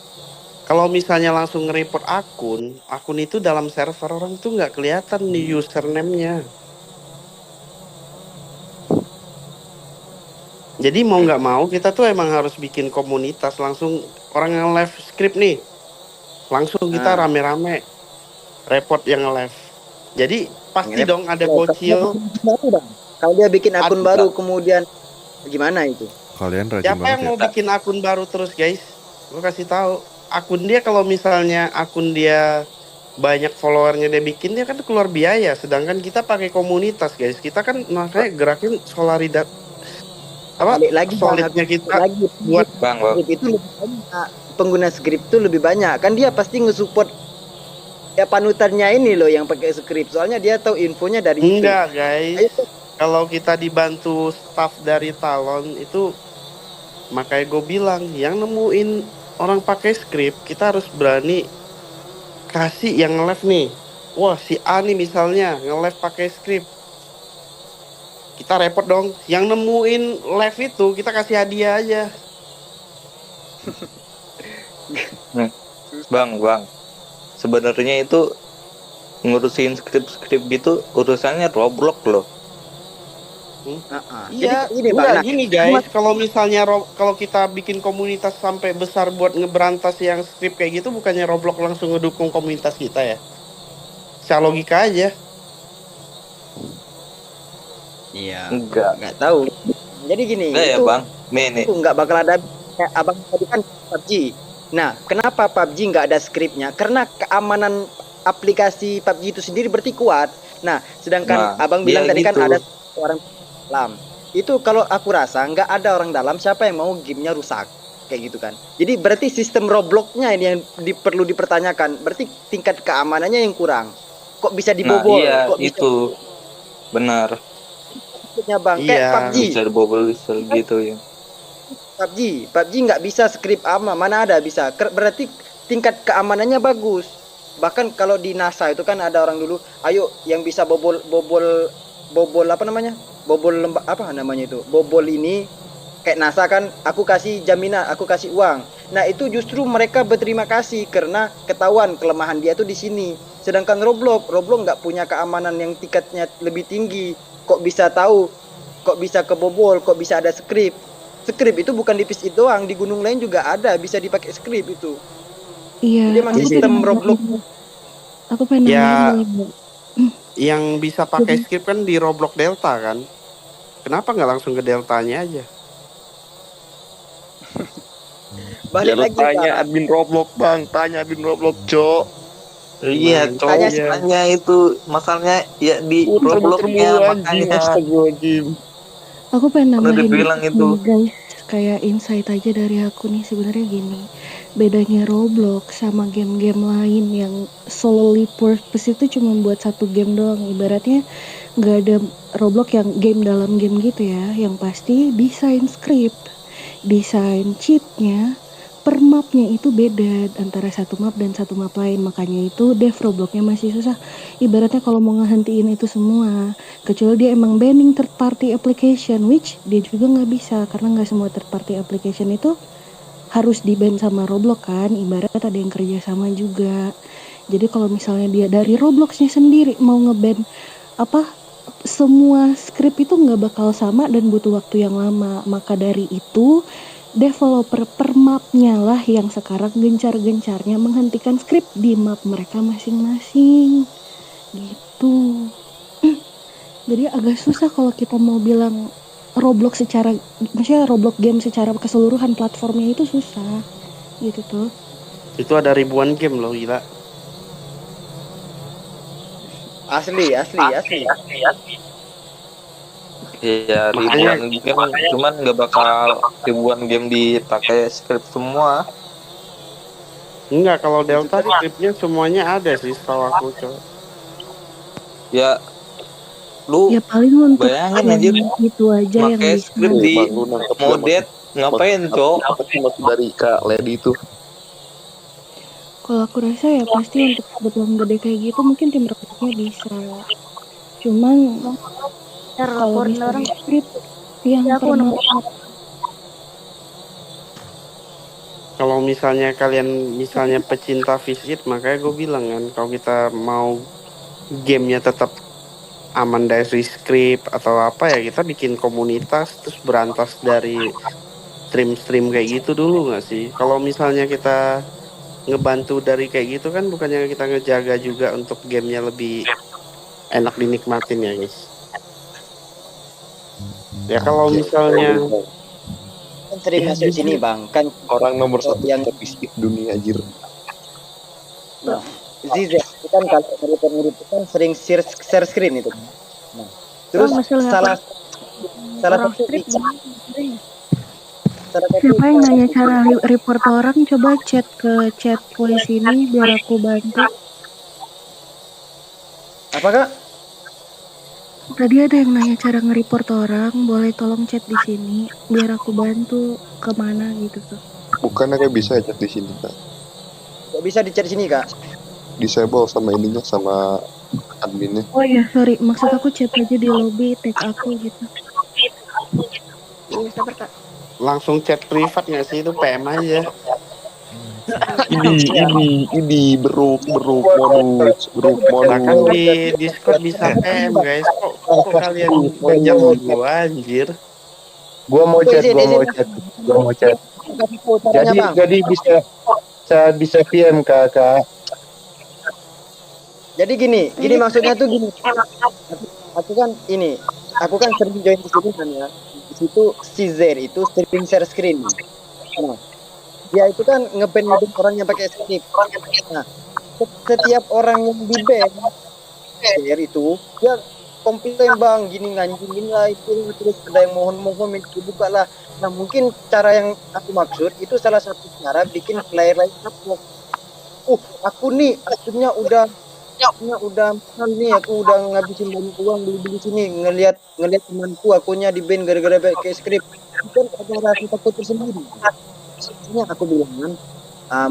Kalau misalnya langsung nge-report akun itu dalam server orang itu nggak kelihatan nih username-nya. Jadi mau nggak mau kita tuh emang harus bikin komunitas, langsung orang yang live script nih. Langsung kita rame-rame report yang live. Jadi pasti dong ada bocil.
Kalau dia bikin akun baru kemudian gimana itu?
Kalian rajin
Siapa yang mau bikin akun baru terus guys? Gue kasih tahu. Akun dia kalau misalnya akun dia banyak followernya dia bikin, dia kan keluar biaya. Sedangkan kita pakai komunitas guys. Kita kan makanya gerakin solidaritas. Solidnya kita buat
bang.
Itu lebih banyak. Pengguna script itu lebih banyak. Kan dia pasti nge-support ya panutannya ini loh yang pakai script. Soalnya dia tahu infonya dari
enggak guys. Kalau kita dibantu staff dari Talon itu, makanya gue bilang yang nemuin orang pakai script, kita harus berani kasih yang nge-live nih. Wah si A nih misalnya nge-live pakai script, kita report dong. Yang nemuin live itu kita kasih hadiah aja.
Bang, sebenarnya itu ngurusin skrip gitu urusannya Roblox loh.
Iya,
Jadi
gini guys, kalau misalnya kalau kita bikin komunitas sampai besar buat ngeberantas yang script kayak gitu, bukannya Roblox langsung ngedukung komunitas kita ya? Secara logika aja.
Iya,
Enggak.
nggak tahu. Jadi gini,
Enggak ya
itu
bang. Nih.
nggak bakal ada kayak abang tadi kan PUBG. Nah, kenapa PUBG nggak ada skripnya? Karena keamanan aplikasi PUBG itu sendiri berarti kuat. Nah, sedangkan
Nah,
abang bilang
ya
tadi kan
gitu.
ada orang dalam. Itu kalau aku rasa nggak ada orang dalam, siapa yang mau gamenya rusak kayak gitu kan? Jadi berarti sistem Roblox-nya ini yang perlu dipertanyakan. Berarti tingkat keamanannya yang kurang. Kok bisa
Nah
dibobol?
iya
Kok bisa
itu benar.
maksudnya bang? Kayak
Iya.
PUBG.
Bisa dibobol gitu ya.
PUBG nggak bisa skrip ama, mana ada bisa. Berarti tingkat keamanannya bagus. Bahkan kalau di NASA itu kan ada orang dulu, ayo yang bisa bobol apa namanya? Bobol apa namanya itu? Bobol ini kayak NASA kan, aku kasih jaminan, aku kasih uang. Nah, itu justru mereka berterima kasih karena ketahuan kelemahan dia tuh di sini. Sedangkan Roblox nggak punya keamanan yang tingkatnya lebih tinggi. Kok bisa tahu? Kok bisa kebobol? Kok bisa ada skrip? Skrip itu bukan di PC doang, di gunung lain juga ada, bisa dipakai skrip itu.
Iya,
Jadi emang
aku
sistem
pengen
Roblox.
Aku pengen
Ya,
nanyain boleh nggak?
yang bisa pakai
Jadi-
script kan di Roblox Delta kan. Kenapa nggak langsung ke Deltanya aja?
Balik
Ya, lu
lagi
tanya
Pak.
admin Roblox bang, tanya admin Roblox cok.
Iya, cowok
Tanya
makanya itu masalahnya ya di
Muter-muter mulu
Robloxnya
anjing,
makanya
astagfirullahaladzim.
Aku pengen
udah
nambahin
dibilang
dikit
itu.
nih, guys, kayak insight aja dari aku nih. Sebenarnya gini, bedanya Roblox sama game-game lain yang solely purpose itu cuma buat satu game doang. Ibaratnya nggak ada Roblox yang game dalam game gitu ya, yang pasti desain script, desain cheatnya, per mapnya itu beda antara satu map dan satu map lain. Makanya itu dev Robloxnya masih susah. Ibaratnya kalau mau ngehentiin itu semua, kecuali dia emang banning third party application, which dia juga nggak bisa karena nggak semua third party application itu harus di-ban sama Roblox kan. Ibarat ada yang kerja sama juga. Jadi kalau misalnya dia dari Robloxnya sendiri mau nge-ban apa semua script itu nggak bakal sama dan butuh waktu yang lama. Maka dari itu developer per mapnya lah yang sekarang gencar-gencarnya menghentikan script di map mereka masing-masing gitu. Jadi agak susah kalau kita mau bilang Roblox secara, maksudnya Roblox game secara keseluruhan platformnya itu susah gitu tuh.
Itu ada ribuan game loh, gila.
asli.
Iya,
Makanya-
ribuan game, cuman nggak bakal ribuan game dipakai script semua.
Enggak, kalau Delta scriptnya semuanya ada sih setahu aku, cowok.
Ya, lu
Ya paling untuk
bayangin
yang
aja
itu aja yang
pakai
bisa.
script di
Bang, lu nangkep gua
modet ngapain, cok?
Apa sih maksud dari Kak Lady itu?
Kalau aku rasa ya pasti untuk kebutuhan gede kayak gitu mungkin tim Robloxnya bisa. Cuman kalau misalnya script yang per map
Kalau misalnya kalian misalnya pecinta visit, makanya gue bilang kan, kalau kita mau gamenya tetap aman dari script atau apa ya, kita bikin komunitas terus berantas dari stream kayak gitu dulu nggak sih? Kalau misalnya kita ngebantu dari kayak gitu kan, bukannya kita ngejaga juga untuk gamenya lebih enak dinikmatin ya guys. Ya kalau misalnya
Kan sering masuk sini bang, kan
Orang nomor satu
yang
statistik dunia anjir.
Ziza itu kan kalau mirip kan sering share screen itu. Nah, terus
masalah
salah
orang
satu
script
salah satu
siapa yang nanya cara report orang, coba chat ke chat voice ini biar aku bantu.
apa kak?
Tadi ada yang nanya cara nge-report orang, boleh tolong chat di sini biar aku bantu kemana gitu tuh.
Bukannya kayak bisa chat di sini Kak?
Kok bisa di chat sini kak?
Disable sama ininya sama adminnya.
Oh iya sorry, maksud aku chat aja di lobby, tag aku gitu.
Iya, sabar kak.
langsung chat privat nggak sih, itu PM aja.
Ini beruk modus.
Bahkan di Discord bisa PM guys. Kok kalian jam gua anjir.
Gua mau chat. Jadi bisa PM kakak.
Jadi gini maksudnya tuh gini. Aku kan ini aku kan sering join di situ kan ya. Di situ si Zer itu sering share screen. Nah, dia itu kan nge-ban orang yang pakai script. Nah, setiap orang yang di ban Zer itu dia komplain bang gini nganjingin lah itu, terus ada yang mohon minta dibuka lah. Nah mungkin cara yang aku maksud itu salah satu cara bikin player lain upload. Aku nih akhirnya udah mahal nih, aku udah ngabisin banyak uang beli sini, ngelihat temanku akunya di ban gara-gara pakai script. Itu kan ada rasa takut tersendiri. Makanya aku bilang kan,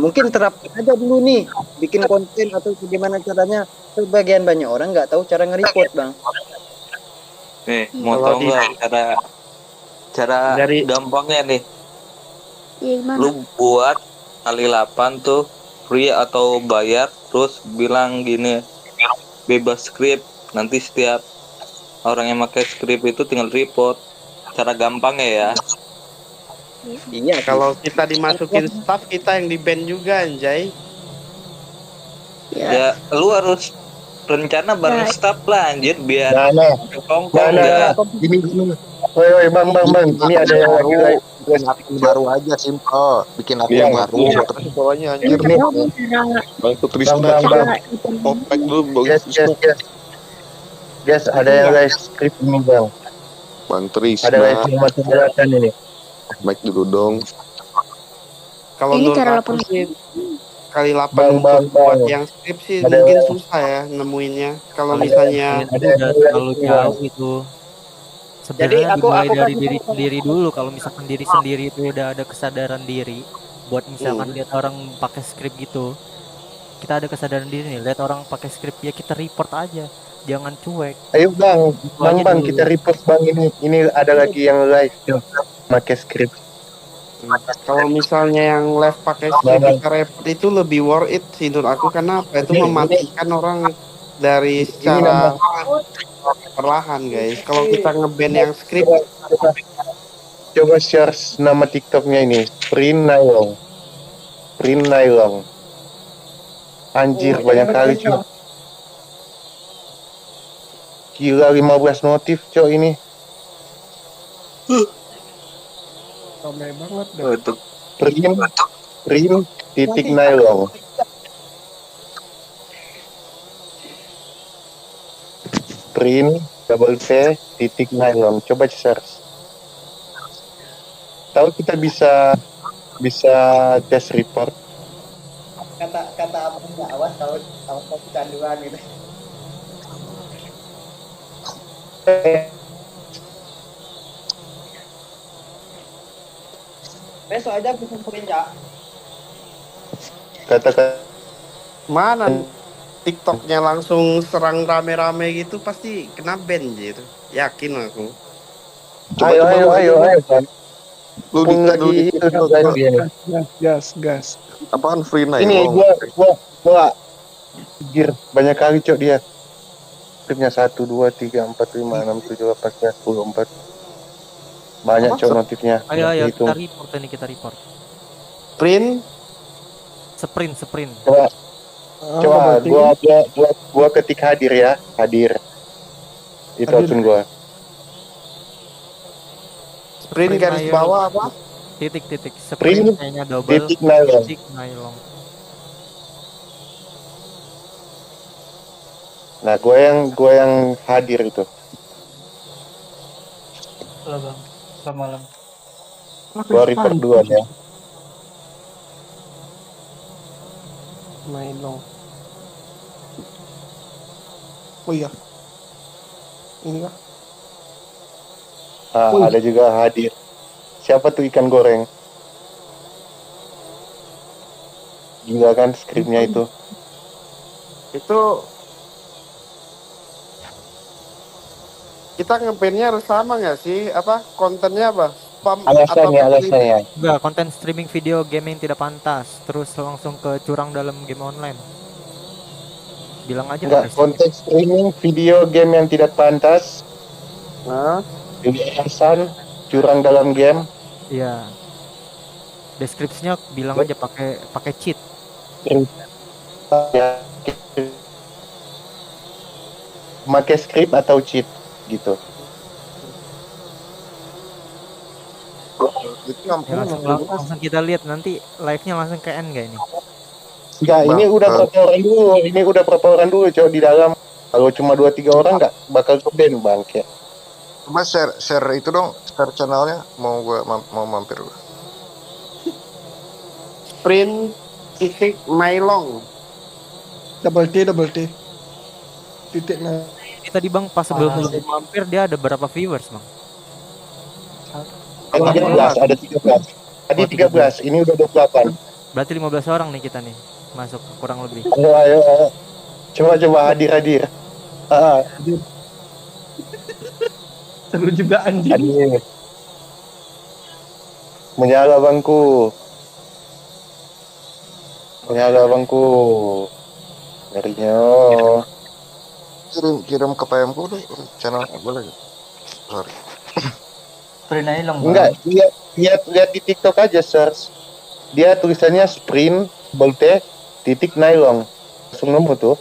mungkin terapkan aja dulu nih bikin konten atau bagaimana caranya. Sebagian banyak orang nggak tahu cara nge-report bang.
Nih, mau
Kalau
tahu nggak cara gampangnya nih? Lu buat kali 8 tuh free atau bayar, terus bilang gini, bebas script. Nanti setiap orang yang pakai script itu tinggal report. Cara gampangnya ya.
Iya.
Kalau kita dimasukin staff, kita yang di ban juga anjay.
Ya, lu harus rencana bareng staff lah anjir biar kongkong
Nah, gini. Woi, bang, ini ada yang lagi live.
Bikin akun baru aja simple, bikin akun baru.
Terus bawahnya anjir. Bang Trisna. Opek dulu Bang Trisna.
Yes, ada yang live script ini bang.
Bang Trisna.
Ada live macam ini.
Mic dulu dong.
Kalau
Ini
menurut
cara
aku
8.
sih kali 8 untuk buat yang skrip sih mungkin susah ya nemuinnya. Kalau misalnya
udah terlalu jauh itu. Sebenarnya
Jadi
dimulai
aku
dari
kasih
diri
tahu.
sendiri dulu. Kalau misalkan diri sendiri itu udah ada kesadaran diri, buat misalkan lihat orang pakai skrip gitu, kita ada kesadaran diri nih, lihat orang pakai skrip ya kita report aja, jangan cuek.
Ayo bang,
aja
bang
dulu.
kita report bang ini ada lagi yang live pakai skrip.
kalau misalnya yang live pakai skrip kita report itu lebih worth it sih menurut aku, karena apa itu mematikan orang dari secara perlahan guys. Kalau kita nge-ban yang skrip,
coba share nama TikToknya ini, Print Nailong. Anjir banyak kali cuy. Gila 15 notif cok ini.
Ramai banget
dah.
Print titik Nailong. Print double T titik Nailong. Coba search. Tahu kita bisa test report.
Kata apa nggak awas tahu kecanduan gitu. Besok aja aku kumpulin ya.
Kata
mana TikToknya langsung serang rame-rame gitu pasti kena ban gitu. Yakin aku.
Ayo.
Lu
lagi itu kan dia nih.
Gas.
Apaan free night?
Ini gua anjir banyak kali cok dia. Skripnya 1 2 3 4 5 6 7 8 9 10 4. Banyak cok notifnya.
Ayo kita report.
Sprint.
Coba gua ketik hadir ya, hadir. Itu akun gua.
Sprint garis bawah apa?
Titik. Sprint kayaknya double.
Titik
Nailong.
Nah, gua yang hadir itu.
Halo bang, selamat malam.
Gua report duluan ya.
Nailong. Oh iya. Ini kah?
Ada juga hadir. Siapa tuh ikan goreng? Gila kan skripnya itu.
Itu kita nge-ban-nya harus sama nggak sih? Apa kontennya apa? Spam
Alasannya.
Enggak, konten streaming video game yang tidak pantas, terus langsung ke curang dalam game online. Bilang aja.
Enggak, konten streaming video game yang tidak pantas. Alasan curang dalam game.
Iya. Deskripsinya bilang aja pakai cheat.
Pakai script atau cheat gitu.
Itu yang
Ya, langsung kita lihat nanti live-nya langsung ke end gak ini?
Enggak, ini udah berapa orang dulu. Ini udah berapa orang dulu, Cok, di dalam. Kalau cuma 2-3 orang nggak bakal ke band, Bangke.
Coba share itu dong, share channelnya. Mau mampir.
Sprint titik Mailong.
Double T. Titik nah.
Ini tadi Bang pas sebelum mampir dia ada berapa viewers, Bang?
Ada 13. Tadi 13, ini udah 28.
Berarti 15 orang nih kita nih masuk kurang lebih.
Ayo. Coba hadir.
Seru juga anjing.
Hadir. Menyala bangku. Ngerinya.
Kirim ke PM ku deh channel boleh. Sorry.
Sprint Nylon.
Enggak, lihat di TikTok aja search. Dia tulisannya sprint bolte titik nylon. Langsung nemu tuh.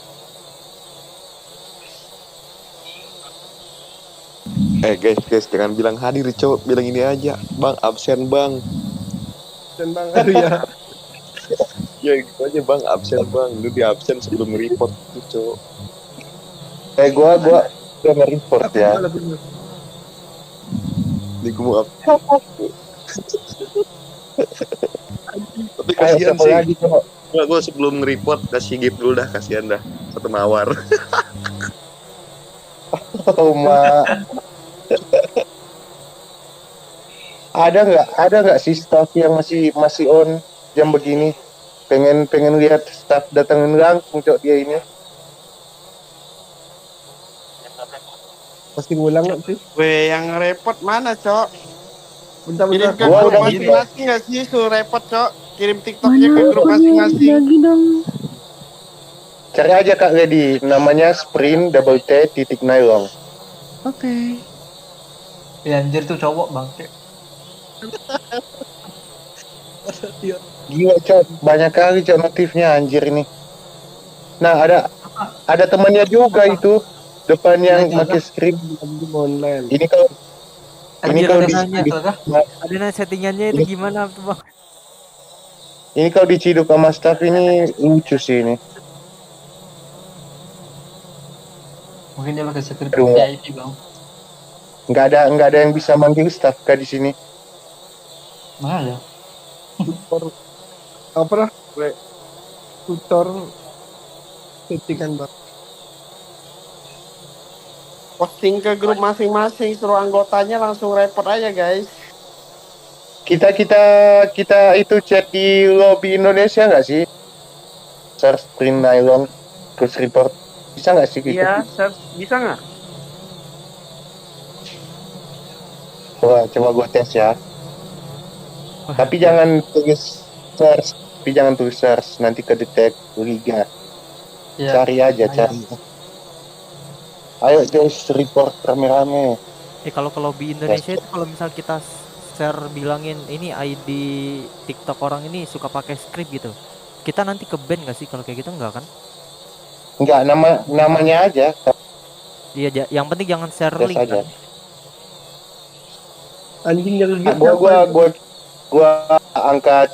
Guys, jangan bilang hadir, Cok. Bilang ini aja. Bang, absen, Bang.
Dan Bang aduh ya.
Ya gitu aja, Bang. Absen, Bang. Lu di absen sebelum report tuh, Cok.
Gua nge-report ya.
Ini gua mau Tapi kasihan sih. Gue sebelum nge-report kasih gift dulu dah, kasihan dah. Satu mawar.
Oh, ada nggak sih staff yang masih on jam begini? Pengen lihat staff datangin langsung, Cok, dia ini.
Pasti ngulang nggak sih?
Yang repot mana, Cok?
Bentar.
Kirim ke
Gua
grup
udah
masing-masing nggak sih suruh repot, Cok? Kirim TikToknya ke grup masing-masing.
Lagi dong.
Cari aja Kak Lady, namanya sprint double T titik nylon.
Oke.
Ya anjir tuh cowok bangke.
Gila, Cok, banyak kali, Cok, notifnya anjir ini. Nah, ada temannya juga itu depan yang pakai script
online.
Ini kalau
ada nanya settingannya itu gimana tuh, Bang?
Ini kalau diciduk sama staff ini lucu sih ini.
Mungkin dia pakai script
Aduh.
VIP bang.
Nggak ada yang bisa manggil staff Kak di sini.
Mana ya?
Apa dah? Tutor settingan Bang.
Posting ke grup masing-masing, suruh anggotanya langsung repot aja, guys.
Kita itu chat di lobby Indonesia nggak sih? Search sprint nylon terus report bisa nggak sih gitu?
Iya, bisa nggak?
Coba gua tes ya. Tapi jangan tulis search, nanti kedetek liga.
Ya,
Cari aja, cari. Ayo guys, report rame-rame.
Kalau ke lobby Indonesia itu kalau misal kita share bilangin ini ID TikTok orang ini suka pakai script gitu, kita nanti ke ban nggak sih kalau kayak gitu? Enggak kan?
Enggak, namanya aja.
Iya, yang penting jangan share
Yes
link
aja.
kan?
Anjing yang gitu.
Gua angkat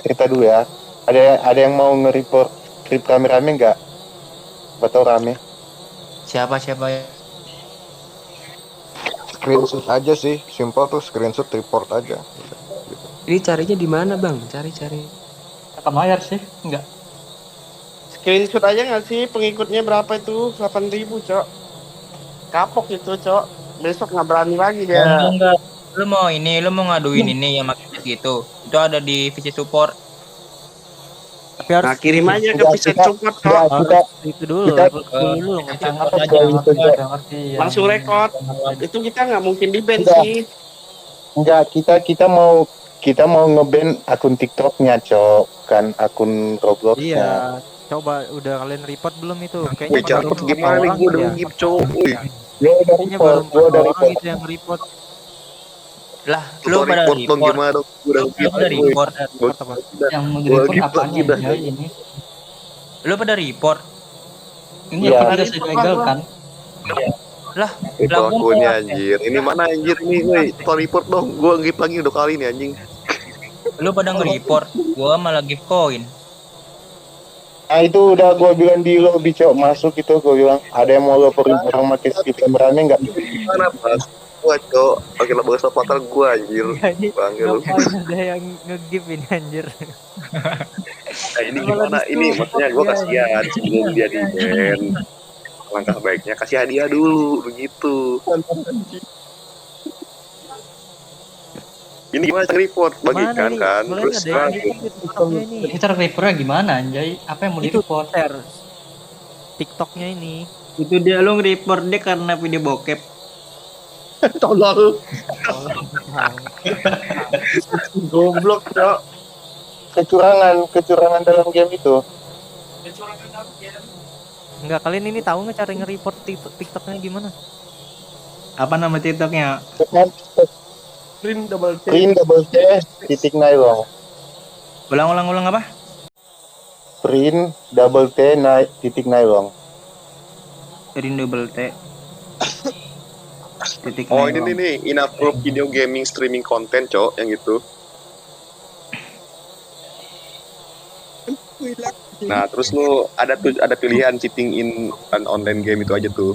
cerita dulu ya. Ada yang mau nge-report script rame-rame nggak? Betul rame.
Siapa ya?
Screenshot aja sih, simple tuh screenshot report aja.
Ini carinya di mana, Bang? Cari.
akan bayar sih, enggak.
Screenshot aja nggak sih pengikutnya berapa itu? 8.000, Cok. Kapok itu, Cok. Besok nggak berani lagi dia.
Enggak. Lu mau ngaduin ini yang makin gitu. Itu ada di VC support.
Tapi harus
kirim aja ke Visit Support, Cok.
Itu dulu, dulu
langsung record. Itu kita nggak mungkin di ban sih.
Enggak, kita mau nge-ban akun TikToknya, Cok, kan akun Robloxnya.
Iya, coba udah kalian report belum itu?
Wih, cepet gimana nih, gue udah ngip, Cok.
Kayaknya baru 4 orang itu yang report.
Lah, lu pada
report dong
report.
gimana? Udah
report.
Yang mau di-report apanya ya ini?
Lu pada report.
Ini aplikasi ilegal kan?
Lah,
Itu
lah gua mau
akunnya
ngecek.
anjir. Ini mana anjir nih, woi, story report dong. Gua ngip lagi udah kali nih anjing.
Lu pada nge-report, gua malah give koin.
Nah itu udah gue bilang di lobby cok masuk itu gue bilang ada yang mau laporin orang pakai skrip yang berani nggak?
Gimana Bang? Gua cok, pakai lah bahasa pakar gua anjir. Bang lu.
Ngapain ada yang nge-give ini anjir?
Nah, ini gimana? Ini maksudnya gua kasihan sebelum dia di ban. Langkah baiknya kasih hadiah dulu begitu. Ini gimana report bagikan kan? Terus
Kita reportnya gimana anjay? Apa yang mau
Itu
di-report?
share TikToknya ini.
Itu dia lu nge-report dia karena video bokep.
Tolol.
Goblok cok. Kecurangan dalam game itu.
Enggak, kalian ini tahu nggak cara nge-report TikToknya gimana?
Apa nama TikToknya?
Print double T.
Print double T titik nylon.
Ulang apa?
Print double T titik nylon.
Print double T. Titik
Oh
nylon.
ini nih inapprove video gaming streaming content cok yang itu. Nah terus lu ada pilihan cheating in an online game itu aja tuh.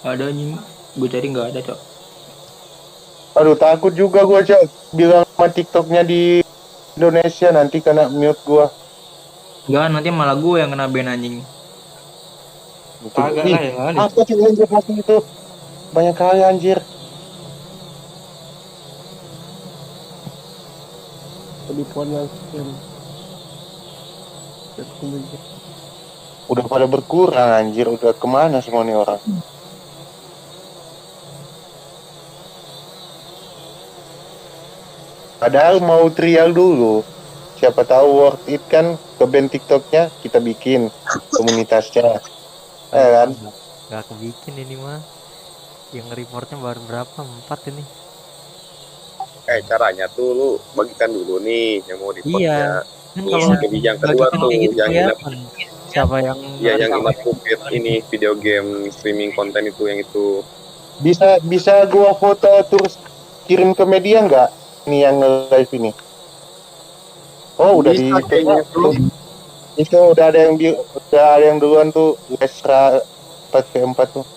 Ada anjing. Gue cari nggak ada, Cok.
Aduh takut juga gua cok bilang sama TikToknya di Indonesia nanti kena mute gua.
Enggak, nanti malah gue yang kena ban anjing.
Kagak lah ya kali.
Apa sih anjir pasti itu? Banyak kali anjir.
Penipuan yang
Udah pada berkurang anjir, udah kemana semua nih orang? Padahal mau trial dulu. Siapa tahu worth it kan ke band TikToknya kita bikin komunitasnya. Kan?
Gak kebikin ini mah. Yang reportnya baru berapa? 4 ini.
Caranya tuh lu bagikan dulu nih yang mau reportnya.
Iya. Kan
Terus
kalau
yang kedua
bagikan
tuh
kayak gitu
yang
kelihatan siapa yang
yang inappropriate ini video game streaming konten itu yang itu.
Bisa gua foto terus kirim ke media nggak? Ini yang live ini. Oh udah
Bisa,
di
kayaknya tuh.
itu udah ada yang duluan tuh Lesra 4v4 tuh.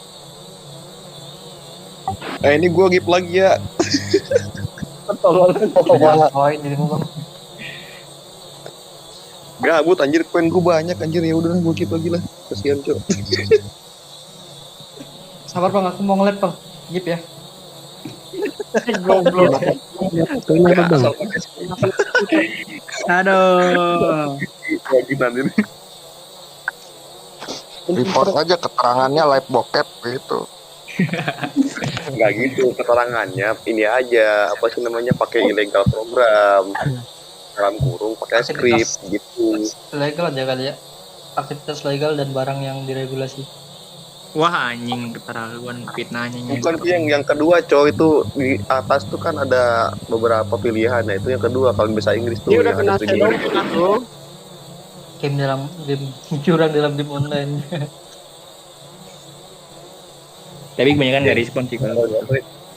Ini gua gip lagi ya.
Tolol.
Poin jadi Bang.
Gabut anjir koin gua banyak anjir ya udah gua gip lagi lah. Kasihan cok.
Sabar Bang, aku mau nge-lab Bang. Gip ya.
Goblok.
Aduh.
Report aja keterangannya live bokep gitu.
Nggak gitu keterangannya ini aja apa sih namanya pakai ilegal program dalam kurung pakai script gitu.
Legal aja kali ya. Aktivitas legal dan barang yang diregulasi.
Wah anjing keterlaluan fitnahnya.
Bukan tuh yang kedua cowok itu di atas tuh kan ada beberapa pilihan. Nah itu yang kedua kalau bisa Inggris tuh
Dia udah
yang
kena
ada streaming.
sedot tuh.
Game curang dalam game online.
Tapi kebanyakan nggak respon sih kalau.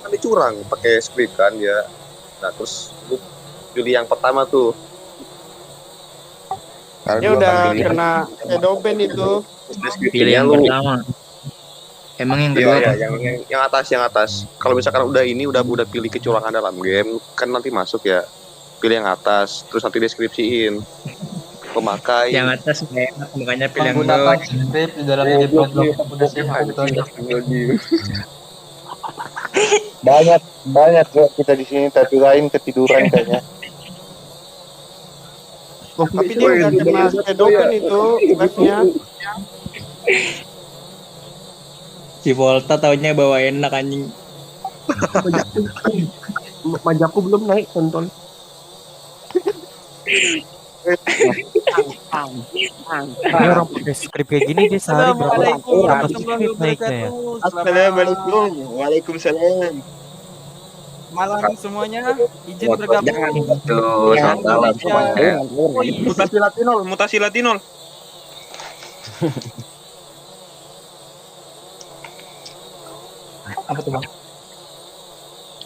Kan dicurang pakai script kan ya. Nah terus lu pilih yang pertama tuh.
Dia udah kena edopen itu.
Pilih yang pertama. Emang yang kedua
Iya,
apa?
yang atas. Kalau misalkan udah pilih kecurangan dalam game, kan nanti masuk ya. Pilih yang atas, terus nanti deskripsiin. Pemakai.
Yang atas enak, makanya pilih yang
Menggunakan
bawah.
script di dalam game Roblox udah siap gitu aja.
Banyak kita di sini tapi lain ketiduran kayaknya.
Tapi dia udah kena edopen itu live-nya.
Si Volta taunya bawa enak anjing.
Majaku belum naik tonton.
Orang pakai skrip kayak gini dia sehari berapa skrip naiknya ya?
Assalamualaikum. Waalaikumsalam. Malam semuanya, izin bergabung.
Jangan gitu. Salam semuanya.
Mutasi Latinol.
Apa tuh bang?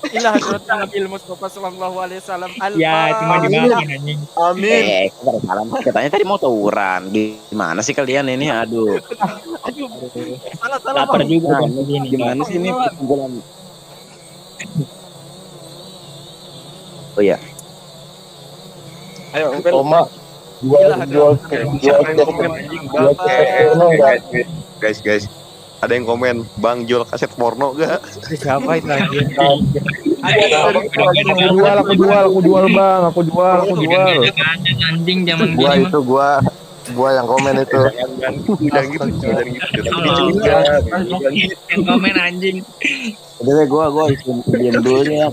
Ila hadratin Nabil Mustafa sallallahu alaihi wasallam.
Ya, cuma dimaafin anjing.
Amin.
Sabar salam. Katanya tadi mau tawuran. Gimana sih kalian ini? Aduh.
Aduh, salah
Lapar
bang.
juga
Nah,
bang ini.
gimana sih ini perkumpulan? Oh iya.
Ayo,
Oma,
Guys, ada yang komen, Bang jual kaset porno gak?
Siapa itu anjing?
Aku jual bang, aku jual.
Anjing zaman
Gua
gini
itu gua yang komen itu.
Udah gitu.
yang komen anjing.
Udah gua diam dulu ya.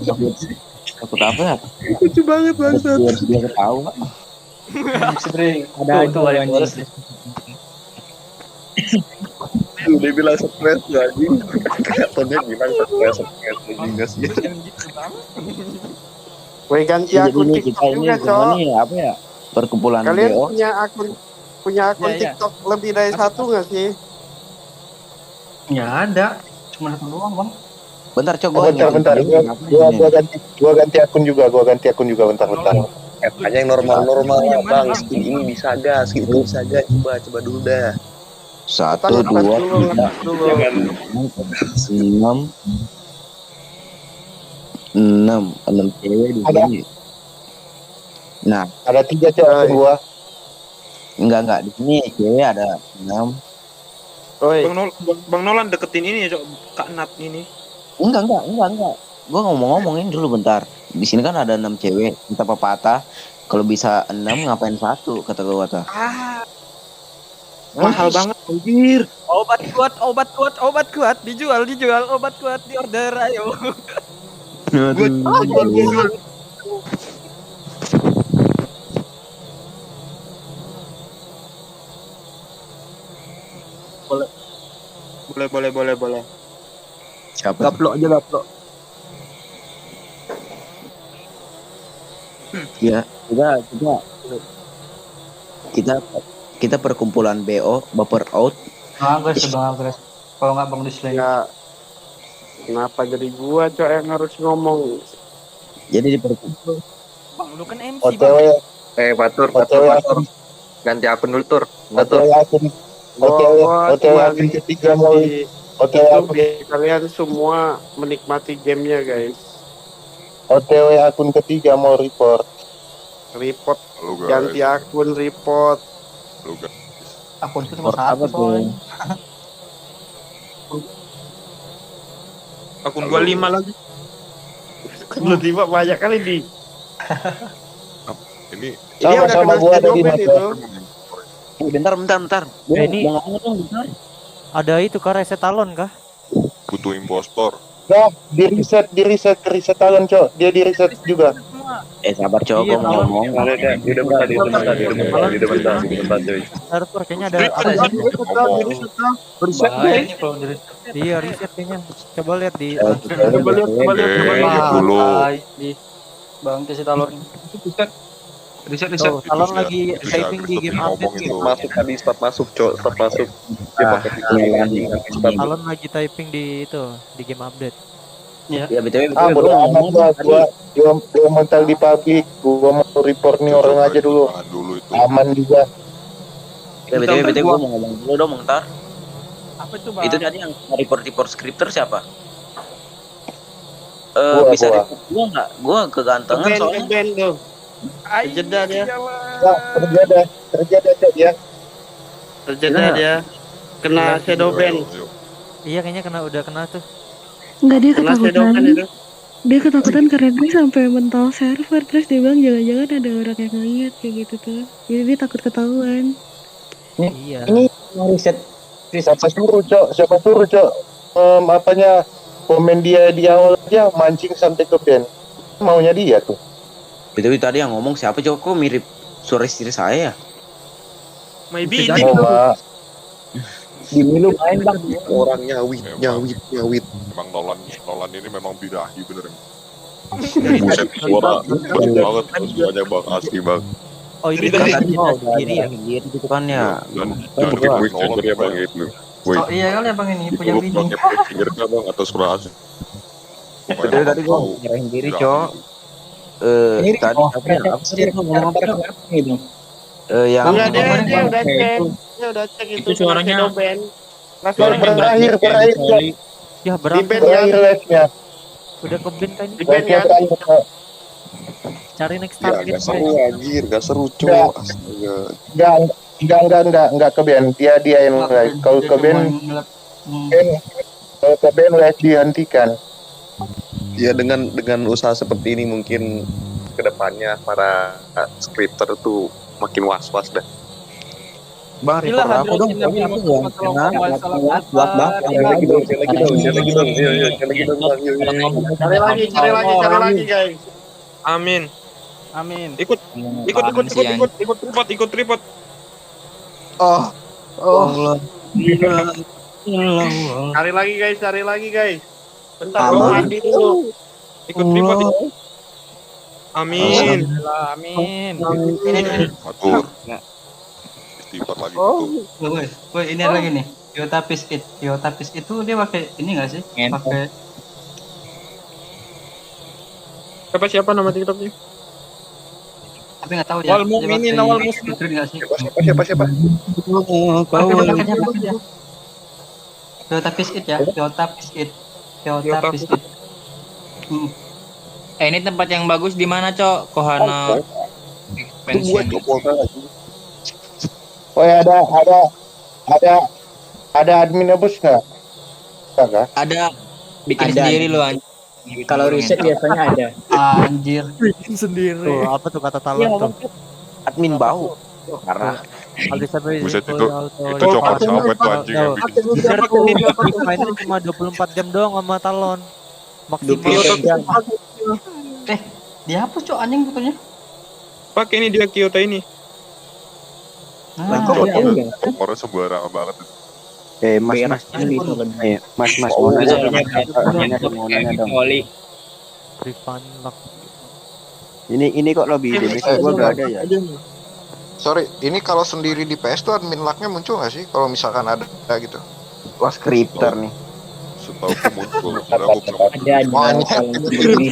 Takut apa ya?
Lucu banget bangsat.
Biar ketawa.
Sebenernya
Ada
itu yang jelas.
Udah bilang stres lagi. Katanya bilang stres juga sih.
Woi ganti
Jadi
akun
ini
TikTok
kita ini
juga, Cok.
semua nih apa ya? Perkumpulan
Kalian
BO.
punya akun
Ya, ya.
TikTok lebih dari satu nggak sih?
Ya ada, cuma satu doang bang.
Bentar coba
bentar. Gua ganti akun juga, bentar.
Hanya yang normal bang, skin ini bisa gas, skin itu bisa gas. Coba dulu dah.
1,
Ngetes
2, 3, 4, 5, 6 cewek di
Ada.
sini. Nah,
Ada 3 cok akun gua.
enggak di sini cewek ada 6.
Oi,
Bang Nolan deketin ini ya, Cok. Kak Nat ini.
Enggak. Gua ngomongin dulu bentar. Di sini kan ada 6 cewek, entah pepatah. Kalau bisa 6 ngapain 1 kata gua kata.
Mahal banget anjir. Obat kuat dijual obat kuat di order ayo.
Aduh.
Jual. Boleh.
Siapa?
Gaplok aja gaplok.
Ya, kita perkumpulan BO baper out.
Bang Agres. Kalau nggak bang dislike.
ya kenapa jadi gua Cok yang harus ngomong?
Jadi di perkumpulan
Bang, lu kan MC,
OTW,
Bang.
Batur. Ganti akun dulu tur.
OTW akun ketiga mau OTW
Itu
akun
biar kalian semua menikmati gamenya guys.
OTW akun ketiga mau report.
Halo, guys.
Ganti akun report.
Halo, guys.
Akun itu cuma satu soalnya.
Akun gua 5 lagi.
Tiba-tiba banyak kali di.
Ini
Dia udah
Sama-sama
kena
gua ada di
domain
mata.
itu.
bentar.
Ini-
Mau ngomong dong bentar.
Ada itu kah reset talon kah?
butuh impostor.
Nah, di reset talon cok. Dia di reset juga.
Sabar cowok
Iya,
gua mau ngomong.
Udah bentar cuy.
Server kayaknya ada
Bahaya nih kalau dari
iya reset kayaknya. Coba lihat di
Coba lihat dulu.
bang kasih talon.
Riset.
Tuh, talon lagi
Itu
typing di game
ngomong
update
itu.
gitu.
Masuk tadi start masuk. Dia pakai start.
Talon lagi typing di itu di game update.
Ya BTW
Bodo amat gua mental di pabrik. Gua mau report nih orang aja dulu.
Jangan dulu itu.
Aman juga.
Ya BTW gua mau ngomong dulu dong bentar.
Apa itu, Bang?
Itu tadi yang report scripter siapa?
Gua.
Bisa report gua enggak? Gua kegantengan soalnya.
Ben tuh. Terjeda dia.
Nah, terjadi cok dia.
Terjeda dia. Kena shadow ban.
Iya kayaknya udah kena tuh.
Enggak, dia
Kena shadow ban
ketakutan.
itu.
Dia ketakutan karena dia sampai mental server. Terus dia bilang jangan-jangan ada orang yang ngeliat kayak gitu tuh. Jadi dia takut ketahuan.
Iya.
Ini riset siapa suruh cok apanya komen dia di awal aja mancing sampai ke band. Maunya dia tuh.
BTW tadi yang ngomong siapa Joko mirip suara istri saya ya?
Maybe
Oh, Mak.
Gini lu main bang.
Orang nyawit.
Emang Nolan ini memang birahi bener. Buset suara banget semuanya bang asli bang.
Oh ini
Kan
kan
tadi
sendiri ya.
gitu kan ya.
Dan
Kan
jadi
gua
quick changer ya bang itu.
Woi,
Oh iya kali ya bang ini
itu
punya
lu
bini.
pakai finger kah bang atau scroll?
Betul tadi gue nyerahin diri, Cok. Tadi apa ya? Apa sih lu ngomong apa, Cok? Yang
Enggak, dia
kemarin
udah
Bang,
cek.
itu
Dia udah cek
itu
itu kena
suaranya
shadow ban. Nah,
suaranya berat
berakhir
banget kayak
berakhir
kecuali
Ya
di
berakhir.
ban kan?
berakhir live-nya.
Udah ke ban kan
Di
ini.
ban
Live-nya
kan?
berakhir, Cok.
Cari next
Ya
target.
gak seru anjir, gak seru
Enggak,
cok. Astaga.
enggak ke band. Dia yang live. Kalau ke band, kalau ke band live dihentikan.
Ya dengan usaha seperti ini mungkin kedepannya para scripter tuh makin was-was dah.
Bang,
Inilah
report aku dong.
hadratin Nabi
Soalnya aku
Muhammad
nggak
sallallahu alaihi wasallam.
Bang.
Share lagi dong, share lagi dong, share lagi dong. Yuk, share lagi dong bang. Yuk, yuk.
Cari lagi guys.
Amin. Amin.
ikut tripod.
Oh.
Cari lagi guys. Bentar, gua mandi dulu.
Ikut tripod. Amin.
Amin.
Atur. Istighfar lagi tuh.
Woi, ini lagi nih. Yotapis itu dia pakai ini nggak sih? Pakai
Siapa nama TikToknya?
tapi nggak tahu ya.
Wal Mukminin awal muslim.
Nggak sih?
Siapa?
Yotapis ya. Yotapis.
Ini tempat yang bagus di mana, Cok? Kohana expansion.
Oh ya, ada admin bos nggak? Nggak?
Ada bikin
Ada.
sendiri loh anjing.
Kalau riset biasanya ada. Anjir.
Bikin sendiri.
Tuh, apa tuh kata talon tuh?
Admin bau. Parah.
Habis sampai
Buset, itu coklat siapa tuh anjing yang bikin.
Biar tuh mainnya cuma 24 jam doang sama talon. Maksimal.
Dia hapus cok anjing fotonya.
Pakai ini dia Kyoto ini.
Nomornya sembarangan banget.
Mas, mau nanya dong.
Refund lock.
Ini kok lobby ide gua gak ada ya.
Sorry, ini kalau sendiri di PS tuh admin lock-nya muncul nggak sih? Kalau misalkan ada gitu.
Wah, scripter nih.
Setahu aku muncul. Karena aku belum.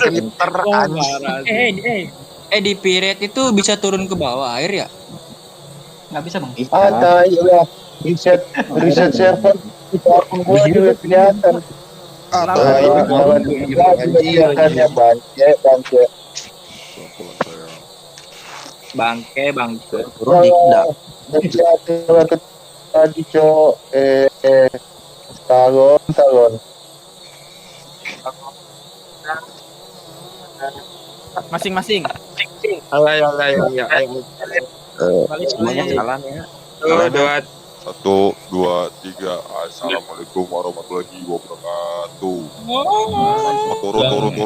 Di pirate itu bisa turun ke bawah air ya?
Nggak bisa bang.
Ada ya. Riset server. Akun gua juga kelihatan.
Bangke.
Tadi cok talon.
Masing-masing.
Ayo.
Semuanya salam ya.
Doa.
1, 2, 3. Assalamualaikum warahmatullahi wabarakatuh. Turun.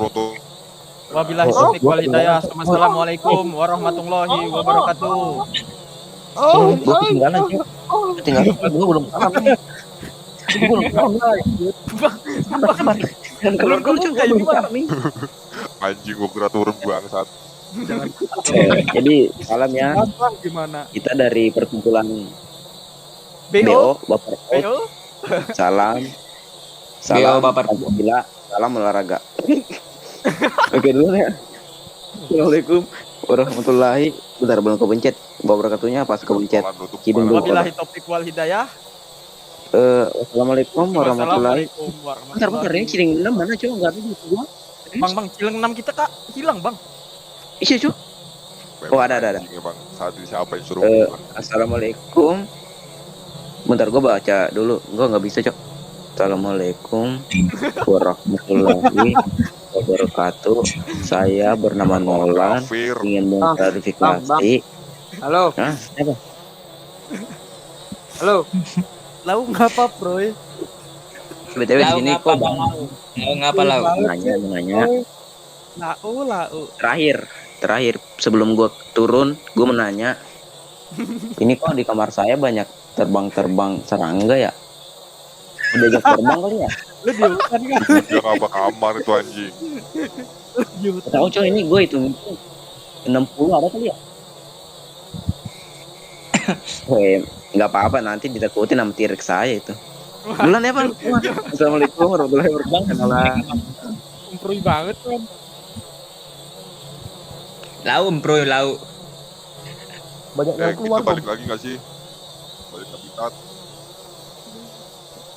Wabillahi taufiq wal hidayah. Assalamualaikum warahmatullahi wabarakatuh.
Gua ketinggalan cok. Gua belum salam nih.
Kalau kayak gimana nih?
Anjing gua kira turun bangsat.
Jadi salam ya.
Gimana?
Kita dari perkumpulan
BO,
BO Baper
BO.
Salam
BO Baper.
Gila, salam olahraga. Oke dulu ya. Assalamualaikum warahmatullahi. Bentar belum kepencet. Wabarakatuhnya pas kepencet. Kidung dulu.
Wabillahi taufiq wal hidayah.
Assalamualaikum warahmatullahi. Bentar ini Ciling 6 mana coba enggak ada di gua.
Bang, Ciling 6 kita Kak hilang, Bang.
Iya, Cuk. Oh, ada.
Bang, saat ini siapa yang suruh?
Assalamualaikum. Bentar gua baca dulu. Gua enggak bisa, Cok. Assalamualaikum warahmatullahi wabarakatuh. Saya bernama Nolan, ingin mengklarifikasi.
Halo.
Hah? Apa?
Halo.
Lau ngapa, Bro?
BTW di sini kok Bang
ngapa lau?
Menanya.
Lau.
Terakhir sebelum gua turun, gua menanya. Ini kok di kamar saya banyak terbang serangga ya? Udah jauh terbang kali ya?
Lu di hutan kan?
Dia ngapa kamar itu anjing.
Tahu coy, ini gue itu 60 ada kali ya? Nggak apa-apa, nanti ditakutin sama T-Rex saya itu. Duluan ya Bang. Assalamualaikum warahmatullahi wabarakatuh.
Emproy banget kan.
Lau bro, lau.
Banyak yang keluar.
Kita balik lagi nggak sih? Balik habitat.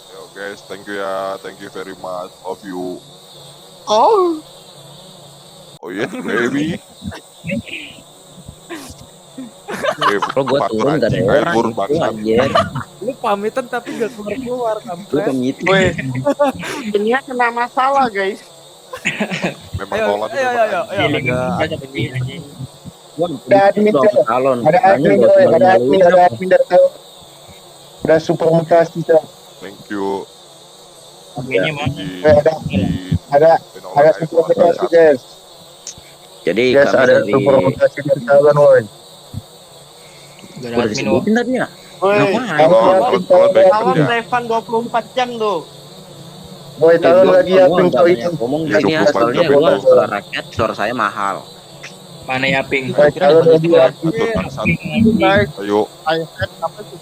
Yo guys, thank you ya, thank you very much, love you.
Oh.
Oh yes, baby.
Kalau gua turun gak ada orang itu anjir.
Lu pamitan tapi gak keluar
Lu
kampret.
pamit.
Weh, ini kena masalah guys.
Memang
Ayo,
Nolan
ayo, ayo, ayo, ayo.
Ada admin tuh.
Calon.
Ada admin, coy. Ada admin, ada admin dari tahun. Ada super mutasi tuh.
Thank you.
Ini mah.
Ada super mutasi guys.
Jadi
Guys,
kami
ada
dari
super mutasi dari tahun, woi.
udah disebutin tadi ya.
Woi,
Ngapain?
Talon Revan 24 jam tuh.
Woi, tahun lagi yaping coy itu.
Ngomong di sini ya, soalnya gua suara rakyat, suara saya mahal.
Mana ya ping?
Woi, tahun lagi yaping.
Ayo.
iPad apa sih?